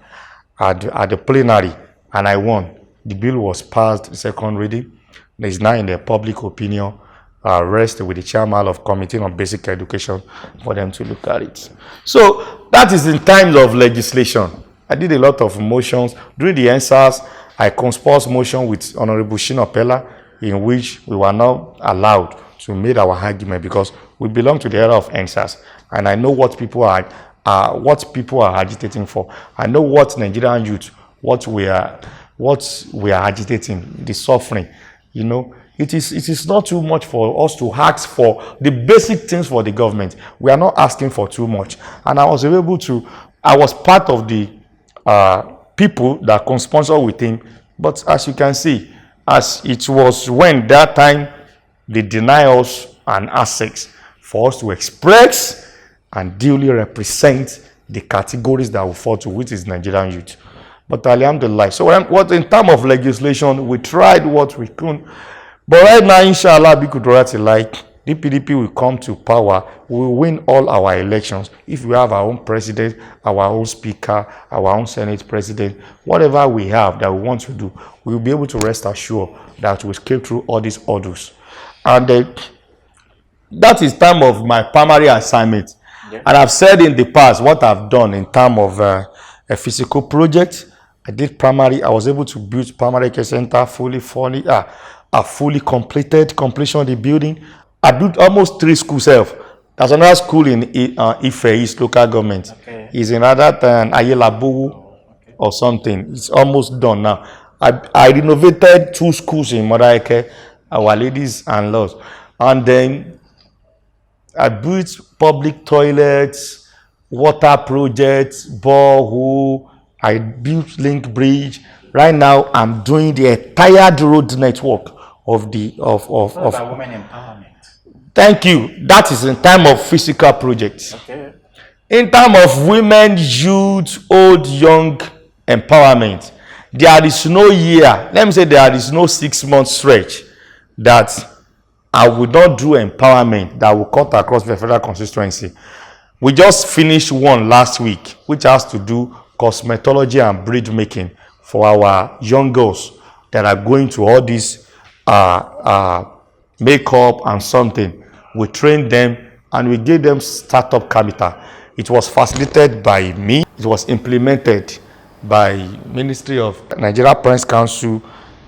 S1: at the plenary, and I won. The bill was passed second reading. It is now in the public opinion. Rest with the chairman of Committee on Basic Education for them to look at it. So that is in times of legislation. I did a lot of motions. During the answers, I composed motion with Honourable Shina Pella, in which we were not allowed to make our argument because we belong to the era of answers. And I know what people are agitating for. I know what Nigerian youth, what we are agitating, the suffering, you know. It is not too much for us to ask for the basic things for the government. We are not asking for too much. And I was part of the people that co-sponsor with him. But as you can see, as it was when that time they deny us an access for us to express and duly represent the categories that we fall to, which is Nigerian youth. But alhamdulillah. So in terms of legislation, we tried what we could. But right now, inshallah, the PDP will come to power. We will win all our elections. If we have our own president, our own speaker, our own Senate president, whatever we have that we want to do, we will be able to rest assured that we escape through all these hurdles. And that is time of my primary assignment. Yeah. And I've said in the past what I've done in terms of a physical project. I did primary. I was able to build primary care center fully completion of the building. I built almost 3 schools. There's another school in Ife East local government. Okay. It's in other than Ayelabu or something. It's almost done now. I renovated 2 schools in Modaeke, Our Ladies and Lords. And then I built public toilets, water projects, borehole. I built link bridge. Right now, I'm doing the entire road network of women empowerment. Thank you. That is in time of physical projects. Okay. In terms of women, youth, old, young empowerment, there is no year. Let me say there is no 6-month stretch that I would not do empowerment that will cut across the federal constituency. We just finished one last week, which has to do cosmetology and bridge making for our young girls that are going to all these makeup and something. We trained them and we gave them startup capital. It was facilitated by me. It was implemented by Ministry of Nigeria Press Council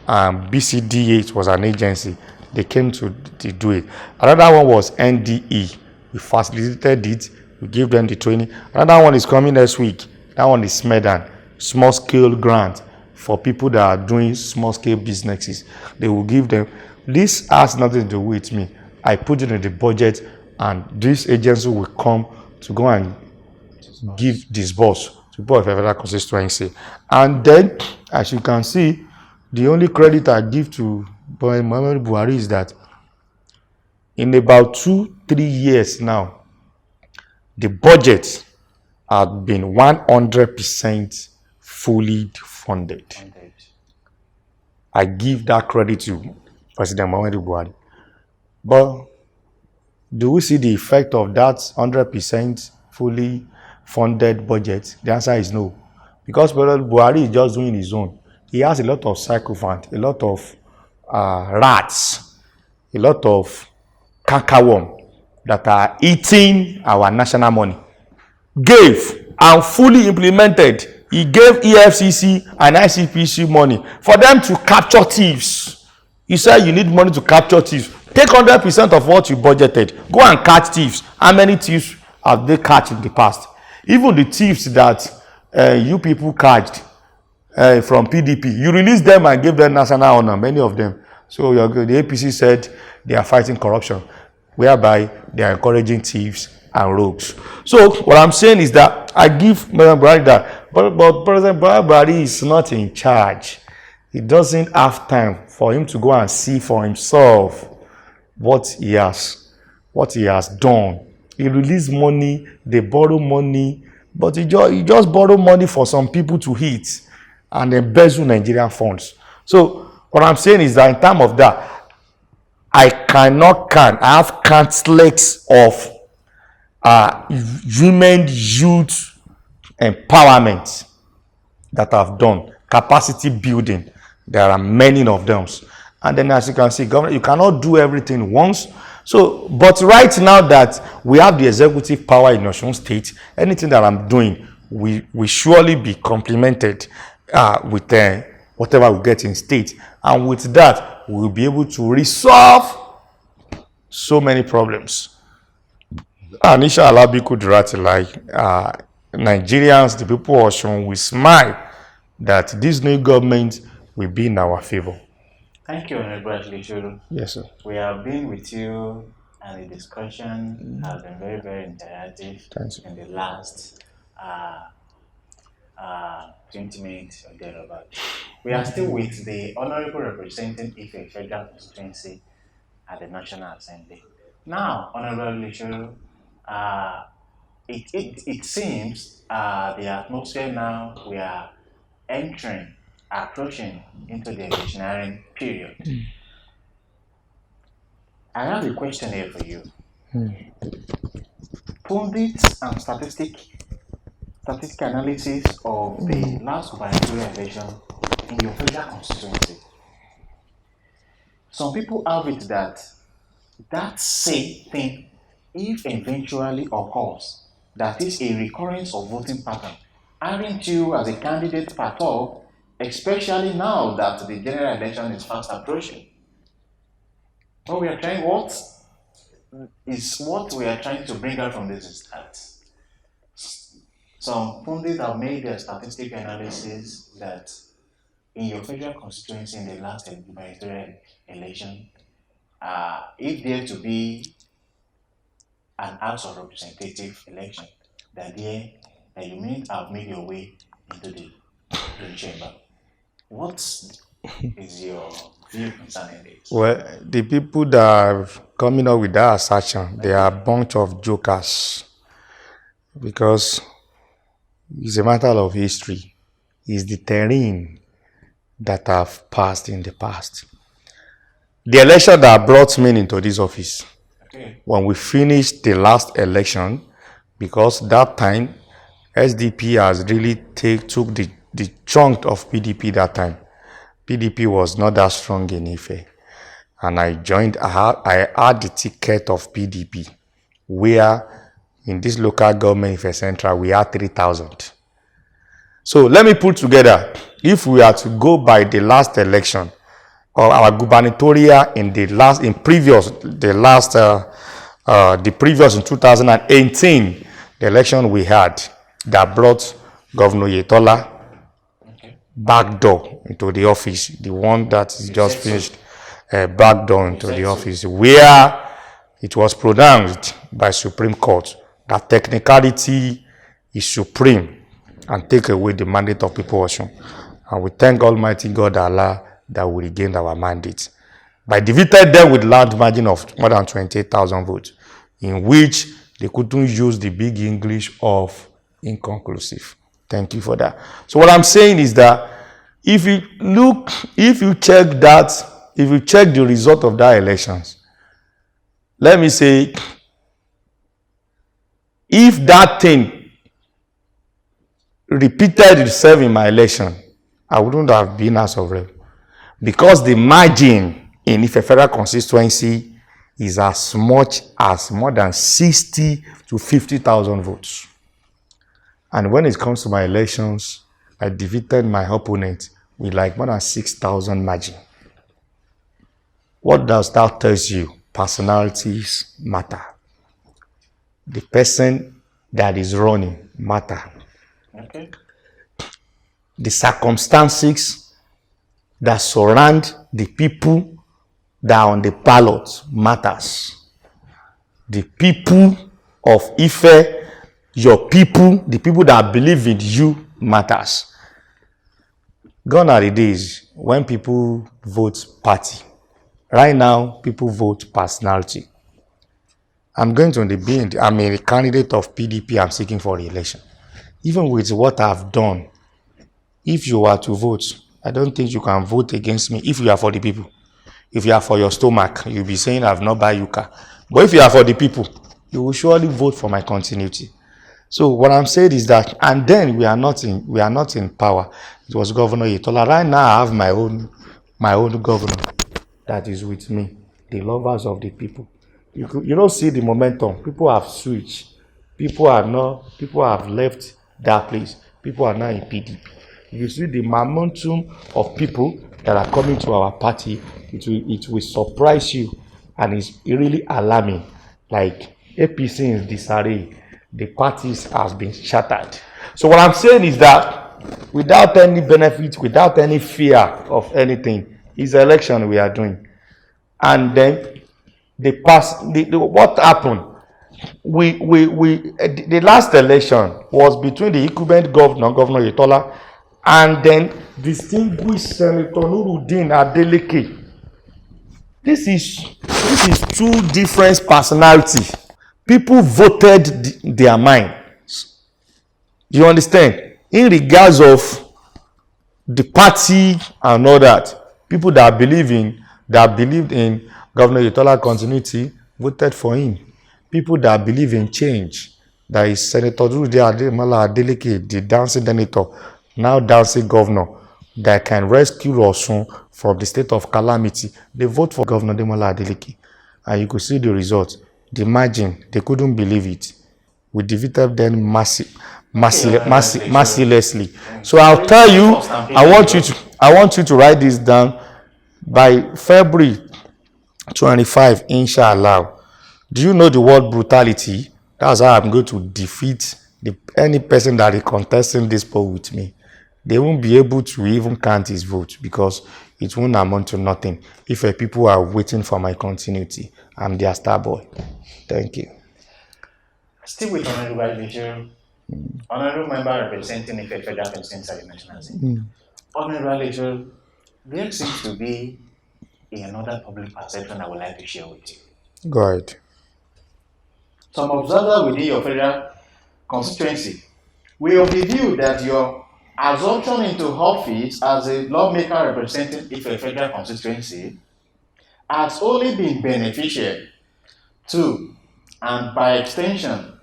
S1: and BCDA. It was an agency. They came to do it. Another one was NDE. We facilitated it. We gave them the training. Another one is coming next week. That one is SMEDAN, small scale grant for people that are doing small scale businesses. They will give them. This has nothing to do with me. I put it in the budget, and this agency will come to go and give disburse to both federal constituency. And then, as you can see, the only credit I give to Muhammadu Buhari is that in about 2-3 years now, the budget has been 100% fully funded. I give that credit to President Muhammadu Buhari. But do we see the effect of that 100% fully funded budget? The answer is no. Because President Buhari is just doing his own. He has a lot of sycophants, a lot of rats, a lot of cankerworm that are eating our national money. Gave and fully implemented. He gave EFCC and ICPC money for them to capture thieves. He said you need money to capture thieves. Take 100% of what you budgeted. Go and catch thieves. How many thieves have they caught in the past? Even the thieves that you people catched from PDP, you released them and gave them national honor, many of them. So the APC said they are fighting corruption, whereby they are encouraging thieves and rogues. So what I'm saying is that I give President Buhari that, but President Buhari is not in charge. He doesn't have time for him to go and see for himself what he has done. He released money, they borrow money, but he just borrow money for some people to eat and embezzle Nigerian funds. So what I'm saying is that in terms of that, I have countless of women, youth empowerment that I've done, capacity building There are many of them. And then as you can see, government, you cannot do everything once. So, but right now that we have the executive power in Osun State, anything that I'm doing will surely be complemented with whatever we get in state. And with that, we'll be able to resolve so many problems. And inshallah, we could write like Nigerians, the people of Osun, will smile that this new government will be in our favor.
S2: Thank you, Honourable Ajilesoro.
S1: Yes, sir.
S2: We have been with you, and the discussion has been very, very interactive in the last 20 minutes or thereabout. We are still with the Honourable representing Ife Federal Constituency at the National Assembly. Now, Honourable Ajilesoro, it seems the atmosphere now, we are approaching into the electioneering period. I have a question here for you. Pundits and statistical analysis of the last gubernatorial election in your federal constituency. Some people have it that same thing, if eventually occurs, that is a recurrence of voting pattern. Aren't you, as a candidate, part of, especially now that the general election is fast approaching? What we are trying to bring out from this is that some pundits have made their statistical analysis that in your federal constituency in the last gubernatorial election, if there to be an House of Representative election, that you may have made your way into the chamber. What is your view concerning this?
S1: Well, the people that are coming up with that assertion, they are a bunch of jokers, because it's a matter of history. It's the terrain that have passed in the past. The election that brought me into this office, when we finished the last election, because that time SDP has really took the chunk of PDP that time. PDP was not that strong in Ife. And I joined, I had the ticket of PDP, where in this local government Ife Central, we had 3,000. So let me put together, if we are to go by the last election, or our gubernatorial in the previous in 2018, the election we had that brought Governor Yetola back door into the office, the one that is just finished, back door into the office, where it was pronounced by Supreme Court that technicality is supreme and take away the mandate of people of Osun. And we thank Almighty God Allah that we regained our mandate. By defeated them with large margin of more than 28,000 votes, in which they couldn't use the big English of inconclusive. Thank you for that. So what I'm saying is that if you check the result of that elections, let me say, if that thing repeated itself in my election, I wouldn't have been as of rep. Because the margin in Ife Federal Constituency is as much as more than 60 to 50,000 votes. And when it comes to my elections, I defeated my opponent with like more than 6,000 margin. What does that tell you? Personalities matter. The person that is running matter.
S2: Okay.
S1: The circumstances that surround the people that are on the ballot matters. The people of Ife, your people, the people that believe in you matters. Gone are the days when people vote party. Right now, people vote personality. I'm a candidate of PDP. I'm seeking for re-election. Even with what I've done, if you are to vote, I don't think you can vote against me if you are for the people. If you are for your stomach, you'll be saying I've not buy you car. But if you are for the people, you will surely vote for my continuity. So what I'm saying is that, and then we are not in power. It was Governor Yetola. Right now I have my own governor that is with me, the lovers of the people. You don't see the momentum. People have switched. People have left that place. People are now in PDP. You see the momentum of people that are coming to our party, it will surprise you, and it's really alarming. Like APC in disarray, the parties has been shattered. So what I'm saying is that without any benefit, without any fear of anything, is election we are doing. And then what happened? The last election was between the incumbent governor, Governor Yetola, and then distinguished Senator Nuruddin Adeleke. This is two different personalities. People voted their mind. Do you understand? In regards of the party and all that, people that believed in Governor Yetola continuity voted for him. People that believe in change, that is Senator Abimbola Adeleke, the dancing senator, now dancing governor, that can rescue Osun from the state of calamity, they vote for Governor Abimbola Adeleke. And you could see the result. The margin, they couldn't believe it. We defeated them mercilessly. So I'll tell you, I want you to write this down by February 25, inshallah. Do you know the word brutality? That's how I'm going to defeat any person that is contesting this poll with me. They won't be able to even count his vote because it won't amount to nothing if people are waiting for my continuity. I'm their star boy. Thank you.
S2: Still with Honourable Ajilesoro, Honourable Member representing the Federal Constituency. Honourable Ajilesoro, there seems to be another public perception I would like to share with you.
S1: Go ahead.
S2: Some observers within your federal constituency will of the view that your assumption into office as a lawmaker representing a federal constituency has only been beneficial to, and by extension,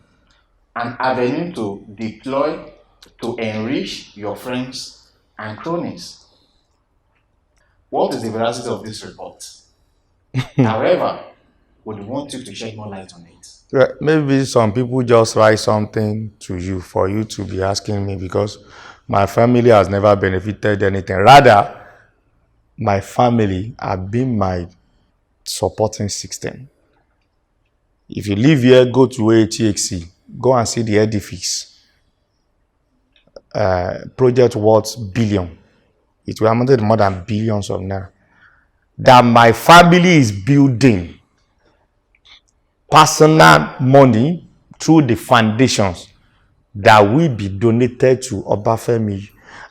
S2: an avenue to deploy to enrich your friends and cronies. What is the veracity of this report? However, would want you to shed more light on it.
S1: Maybe some people just write something to you for you to be asking me, because my family has never benefited anything. Rather, my family have been my supporting system. If you live here, go to ATXC, go and see the edifice. Project worth billion. It will amount to more than billions of naira. That my family is building personal money through the foundations that will be donated to Obafemi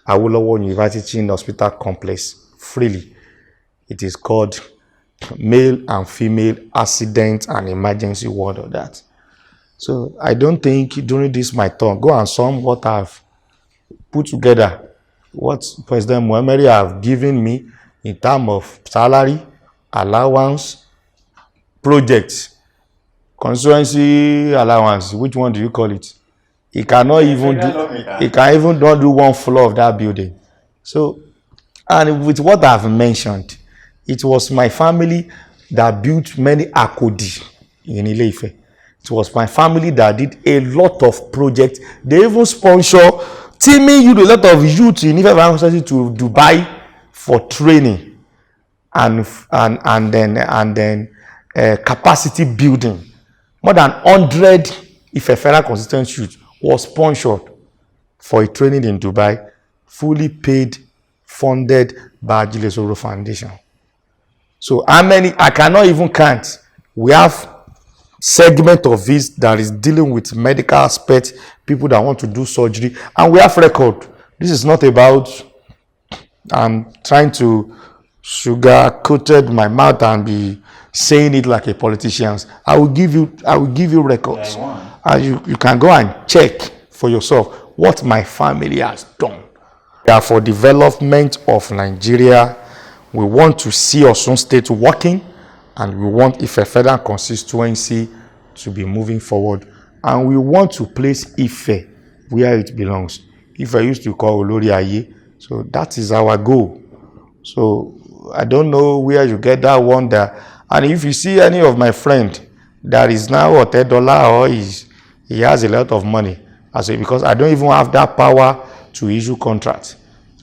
S1: Awolowo University Hospital Complex freely. It is called Male and Female Accident and Emergency Ward of that. So I don't think during this my turn, go and sum what I've put together, what President Muhammad have given me in terms of salary, allowance, projects. Constituency allowance, which one do you call it? He cannot even not do one floor of that building. So, and with what I've mentioned, it was my family that built many Akodi in Ile-Ife. It was my family that did a lot of projects. They even sponsor teaming you a lot of youth in Ife to Dubai for training and then capacity building. More than 100 if a federal constituency youth was sponsored for a training in Dubai, fully paid, funded by Ajilesoro Foundation. So how many? I cannot even count. We have segment of this that is dealing with medical aspects, people that want to do surgery, and we have record. This is not about trying to sugar-coated my mouth and be saying it like a politician. I will give you records, and you can go and check for yourself what my family has done. We are for development of Nigeria. We want to see Osun State working, and we want Ife Federal Constituency to be moving forward. And we want to place Ife where it belongs. Ife used to call Olori Aye. So that is our goal. So I don't know where you get that one there. And if you see any of my friend that is now a $10 or he has a lot of money, I say, because I don't even have that power to issue contracts.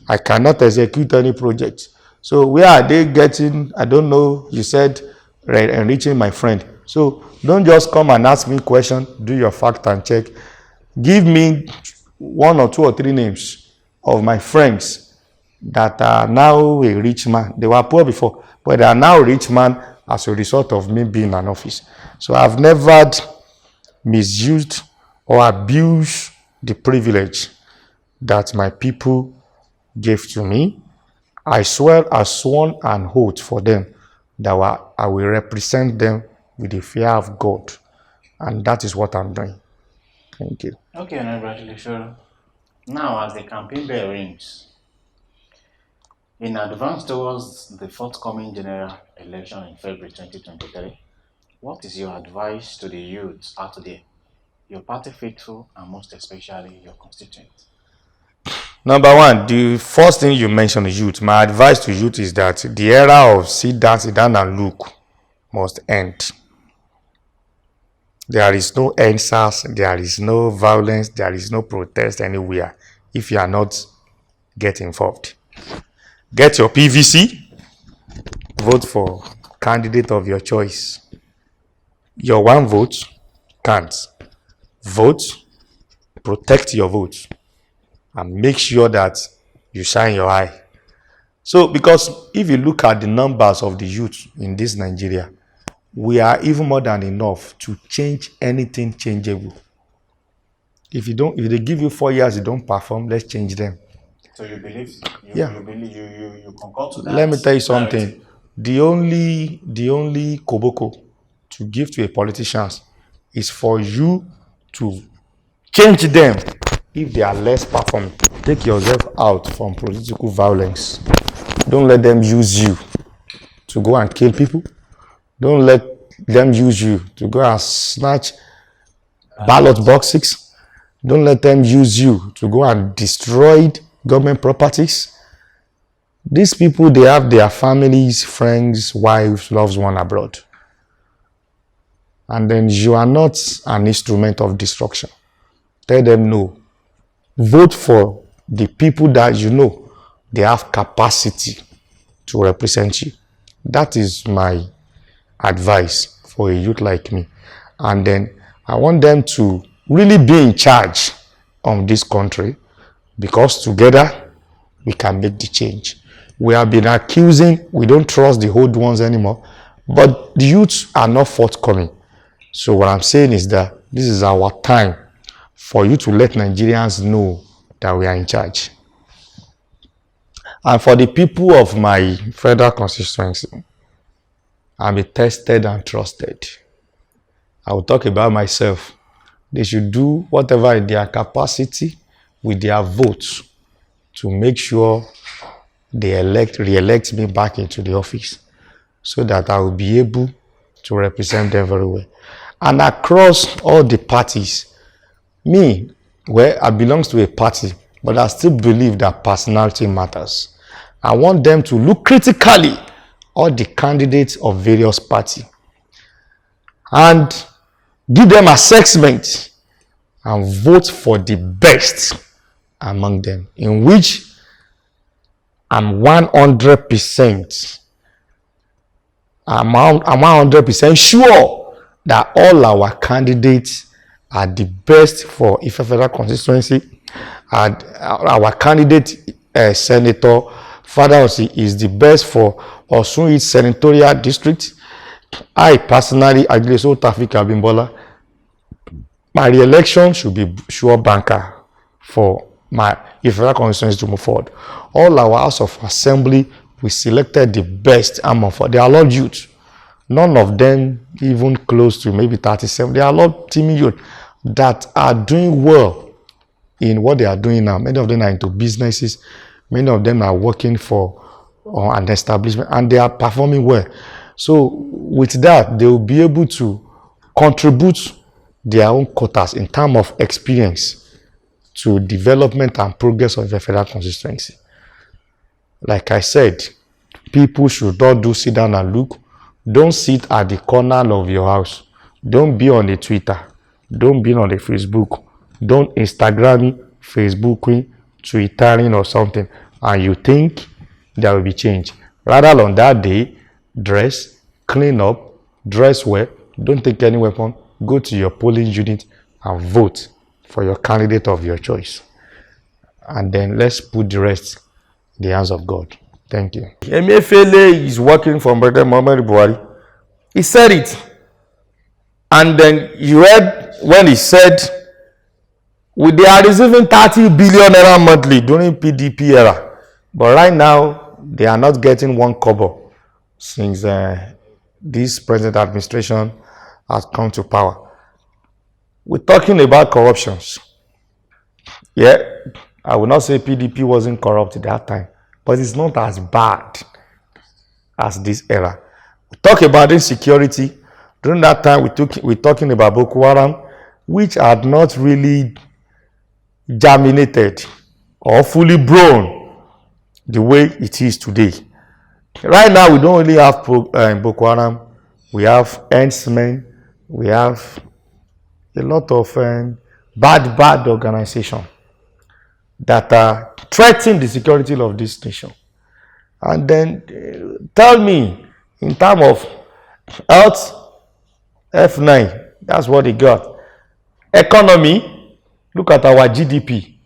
S1: I cannot execute any project. So where are they getting? I don't know. You said enriching my friend. So don't just come and ask me question. Do your fact and check. Give me 1 or 2 or 3 names of my friends that are now a rich man. They were poor before, but they are now a rich man as a result of me being in an office. So I've never misused or abused the privilege that my people gave to me. I sworn an oath for them that I will represent them with the fear of God. And that is what I'm doing. Thank you.
S2: Okay, Honourable Ajilesoro. Now, as the campaign bell rings, in advance towards the forthcoming general election in February 2023, what is your advice to the youth out there, your party faithful, and most especially your constituents?
S1: Number one, the first thing you mentioned is youth. My advice to youth is that the era of sit down and look must end. There is no answers, there is no violence, there is no protest anywhere if you are not getting involved. Get your PVC, vote for candidate of your choice. Your one vote counts. Vote, protect your vote, and make sure that you shine your eye. So, because if you look at the numbers of the youth in this Nigeria, we are even more than enough to change anything changeable. If they give you 4 years, you don't perform, let's change them.
S2: So you believe, you concur to that?
S1: Let me tell you something. The only koboko to give to a politician is for you to change them if they are less performing. Take yourself out from political violence. Don't let them use you to go and kill people. Don't let them use you to go and snatch ballot boxes. Don't let them use you to go and destroy government properties. These people, they have their families, friends, wives, loved ones abroad. And then you are not an instrument of destruction. Tell them no. Vote for the people that you know they have capacity to represent you. That is my advice for a youth like me. And then I want them to really be in charge of this country, because together we can make the change. We have been accusing, we don't trust the old ones anymore, but the youths are not forthcoming. So what I'm saying is that this is our time for you to let Nigerians know that we are in charge. And for the people of my federal constituency, I'm a tested and trusted. I will talk about myself. They should do whatever in their capacity with their votes to make sure they re-elect me back into the office, so that I will be able to represent them very well. And across all the parties, I belong to a party, but I still believe that personality matters. I want them to look critically all the candidates of various parties and give them assessment and vote for the best among them, in which I'm 100% sure that all our candidates are the best for Ife Federal Constituency. And our candidate, Senator Falade, is the best for Osun East Senatorial District. I personally, Oluwasegun Taofeeq Ajilesoro, my re-election should be sure banker for my Ife Federal Constituency to move forward. All our House of Assembly, we selected the best among for. They are all youth. None of them even close to maybe 37. They are all teaming youth that are doing well in what they are doing now. Many of them are into businesses. Many of them are working for an establishment, and they are performing well. So with that, they will be able to contribute their own quotas in terms of experience to development and progress of the federal constituency. Like I said, people should not do sit down and look. Don't sit at the corner of your house. Don't be on the Twitter. Don't be on the Facebook. Don't Instagramming, Facebooking, Twittering or something. And you think there will be change. Rather on that day, dress, clean up, dress well, don't take any weapon, go to your polling unit and vote for your candidate of your choice. And then let's put the rest in the hands of God. Thank you. Emefiele is working for President Muhammadu Buhari. He said it. And then you read when he said, they are receiving 30 billion naira monthly during PDP era. But right now, they are not getting one kobo since this present administration has come to power. We're talking about corruptions. Yeah, I will not say PDP wasn't corrupt at that time, but it's not as bad as this era. We talk about insecurity. During that time, we're talking about Boko Haram, which had not really germinated or fully grown the way it is today. Right now, we don't really have Boko Haram. We have herdsmen. We have a lot of bad organizations that are threatening the security of this nation. And then tell me, in terms of health, F9, that's what he got. Economy, look at our GDP.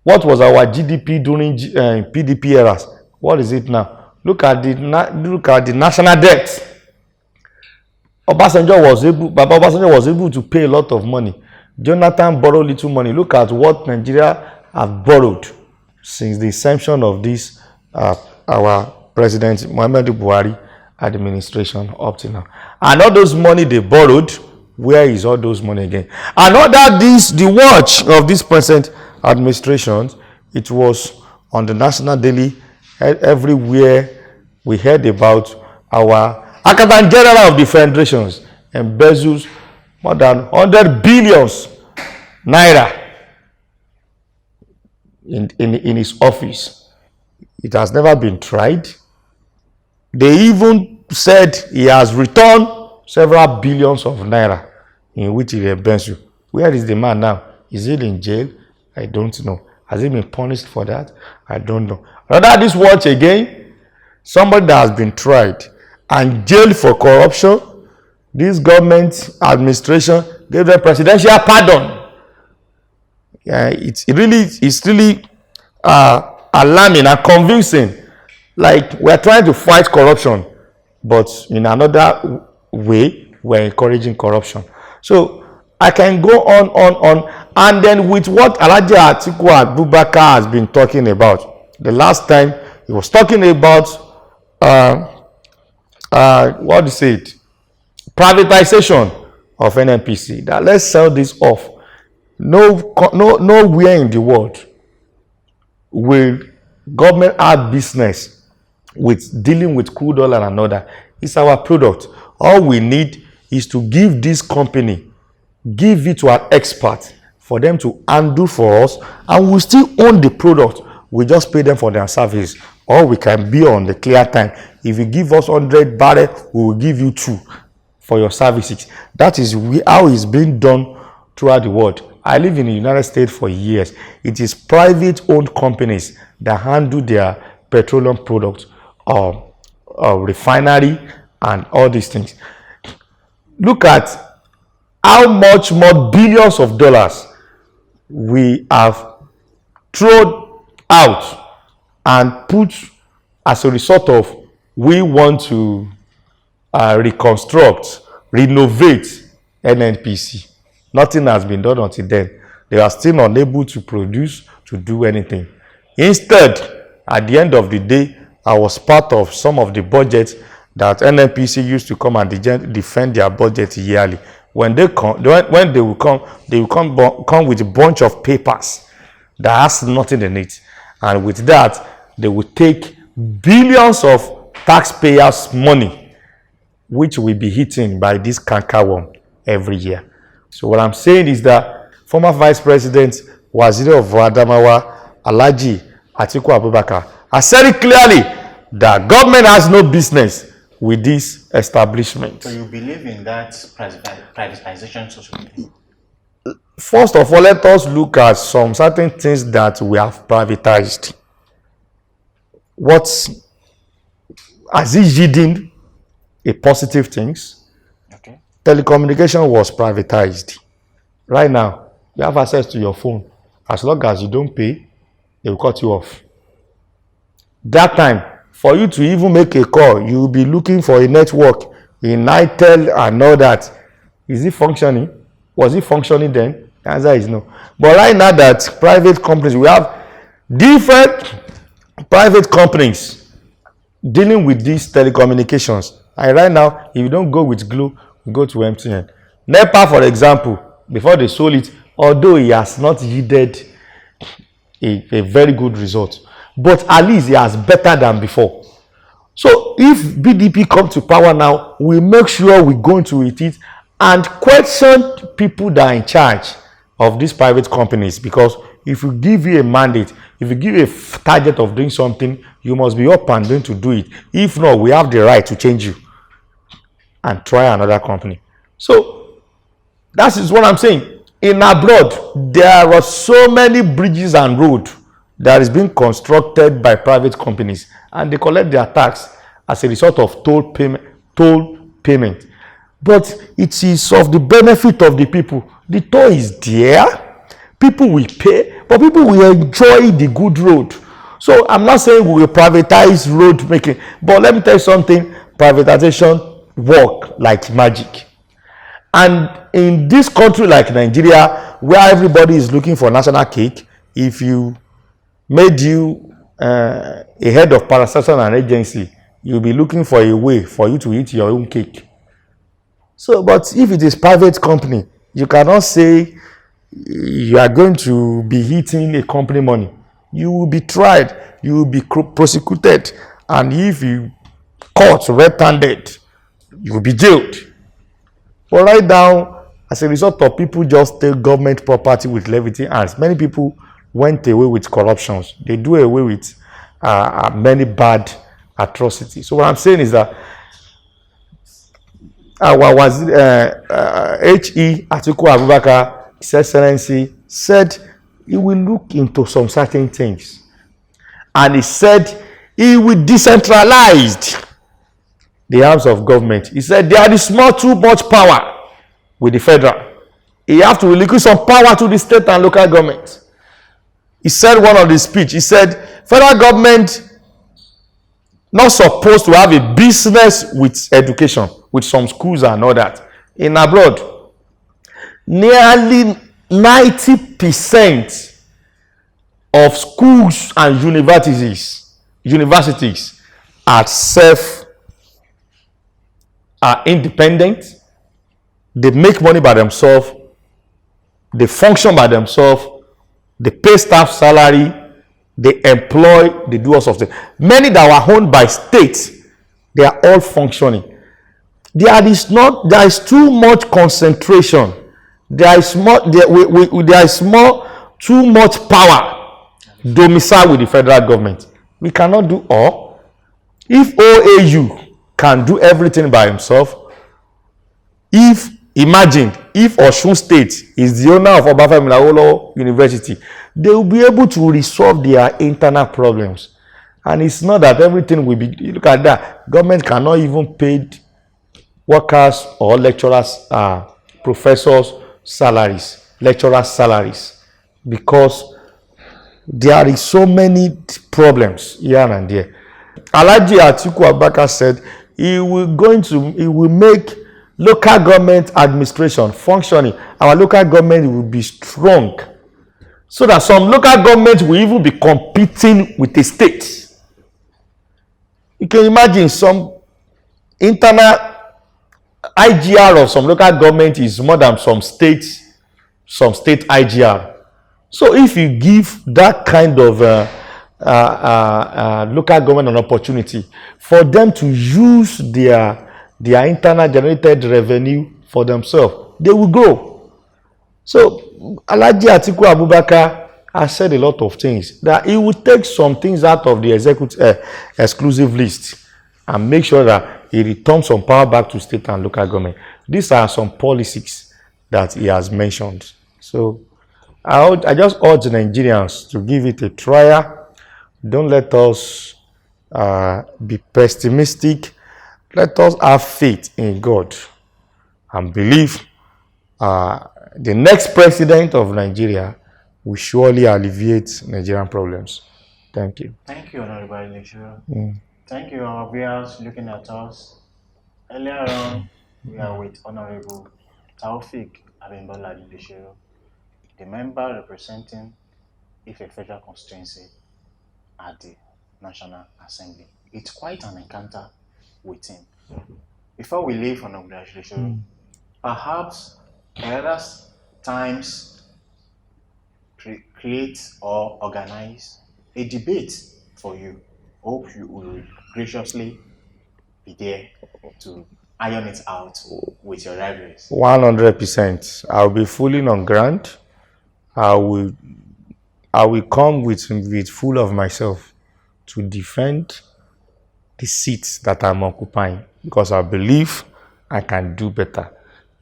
S1: What was our GDP during PDP eras? What is it now? Look at the national debt. Baba Obasanjo was able to pay a lot of money. Jonathan borrowed little money. Look at what Nigeria have borrowed since the inception of this our President Muhammadu Buhari administration up to now. And all those money they borrowed, where is all those money again? And under the watch of this present administration, it was on the national daily, everywhere we heard about our Accountant General of the Federations embezzles more than 100 billions naira in his office. It has never been tried. They even said he has returned several billions of naira in which he embezzled. Where is the man now? Is he in jail? I don't know. Has he been punished for that? I don't know. Under this watch again, somebody that has been tried and jailed for corruption, this government administration gave them presidential pardon. It's really alarming and convincing. Like, we're trying to fight corruption, but in another way, we're encouraging corruption. So I can go on, and then with what Alhaji Atiku Abubakar has been talking about. The last time he was talking about what is it? Privatization of NNPC. That let's sell this off. Nowhere in the world will government have business with dealing with crude oil and another. It's our product. All we need is to give this company, give it to an expert for them to undo for us, and we still own the product. We just pay them for their service, or we can be on the clear time. If you give us 100 barrels, we will give you 2 for your services. That is how it's being done throughout the world. I live in the United States for years. It is private-owned companies that handle their petroleum products, refinery, and all these things. Look at how much more billions of dollars we have thrown out and put as a result of we want to reconstruct, renovate NNPC. Nothing has been done until then. They are still unable to produce, to do anything. Instead, at the end of the day, I was part of some of the budgets that NNPC used to come and defend their budget yearly. When they come, they will come with a bunch of papers that has nothing in it. And with that, they will take billions of taxpayers' money, which will be eaten by this cankerworm every year. So what I'm saying is that former Vice President Waziri of Adamawa, Alhaji Atiku Abubakar, has said it clearly that government has no business with this establishment.
S2: So you believe in that privatization society?
S1: First of all, let us look at some certain things that we have privatized. What has it yielding a positive things?
S2: Okay.
S1: Telecommunication was privatized. Right now, you have access to your phone. As long as you don't pay, they will cut you off. That time, for you to even make a call, you will be looking for a network in Nitel and all that. Is it functioning? Was it functioning then? The answer is no. But right now that private companies, we have different private companies dealing with these telecommunications. And right now, if you don't go with Glo, go to MTN. NEPA, for example, before they sold it, although it has not yielded a very good result, but at least it has better than before. So if BDP come to power now, we make sure we go into it and question people that are in charge of these private companies, because if you give you a mandate, if you give a target of doing something, you must be up and going to do it. If not, we have the right to change you and try another company. So that is what I'm saying. In abroad, there are so many bridges and roads that is being constructed by private companies, and they collect their tax as a result of toll payment. But it is of the benefit of the people. The toll is there, people will pay, but people will enjoy the good road. So I'm not saying we will privatize road making, but let me tell you something, privatization work like magic. And in this country like Nigeria, where everybody is looking for national cake, if you made you a head of parasocial and agency, you'll be looking for a way for you to eat your own cake. So, but if it is private company, you cannot say you are going to be eating a company money. You will be tried, you will be prosecuted, and if you caught red-handed, you will be jailed. But right now, as a result of people just take government property with levity, and many people went away with corruptions. They do away with many bad atrocities. So what I'm saying is that our H.E. Atiku Abubakar, His Excellency, said he will look into some certain things. And he said he will decentralize the arms of government. He said there is not too much power with the federal. He have to relinquish some power to the state and local government. He said one of the speech, he said federal government not supposed to have a business with education, with some schools and all that. In abroad, nearly 90% of schools and universities are independent. They make money by themselves. They function by themselves. They pay staff salary. They employ. They do all sorts of things. Many that were owned by states, they are all functioning. There is too much concentration. There is too much power domicile with the federal government. We cannot do all. If OAU can do everything by himself, imagine if Osun State is the owner of Obafemi Awolowo University, they will be able to resolve their internal problems. And it's not that everything will be, look at that, government cannot even pay workers or lecturers, professors' salaries, lecturers' salaries, because there is so many problems here and there. Alhaji Atiku Abubakar said he will make local government administration functioning. Our local government will be strong, so that some local government will even be competing with the state. You can imagine some internal IGR of some local government is more than some state IGR. So if you give that kind of local government an opportunity for them to use their internal generated revenue for themselves, they will grow. So Alhaji Atiku Abubakar has said a lot of things, that he will take some things out of the executive exclusive list and make sure that he returns some power back to state and local government. These are some policies that he has mentioned. So I just urge Nigerians to give it a trial. Don't let us be pessimistic. Let us have faith in God and believe the next president of Nigeria will surely alleviate Nigerian problems. Thank you.
S2: Thank you, Honourable Ajilesoro. Thank you, our viewers looking at us. Earlier on, we are with Honourable Taofeeq Ajilesoro Ajilesoro, the member representing Ife Federal Constituency at the National Assembly. It's quite an encounter with him. Before we leave Honourable Ajilesoro, perhaps HeraldersTimes create or organize a debate for you. Hope you will graciously be there to iron it out with your rivals.
S1: 100%. I'll be fully on ground. I will come with full of myself to defend the seats that I'm occupying, because I believe I can do better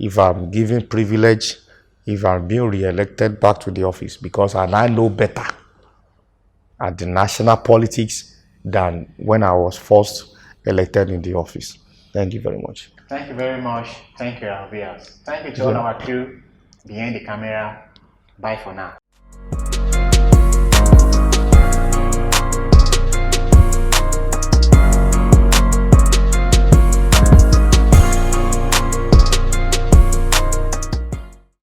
S1: if I'm given privilege, if I'm being re-elected back to the office, because I know better at the national politics than when I was first elected in the office. Thank you very much.
S2: Thank you very much. Thank you, our viewers. Thank you to all our crew behind the camera. Bye for now.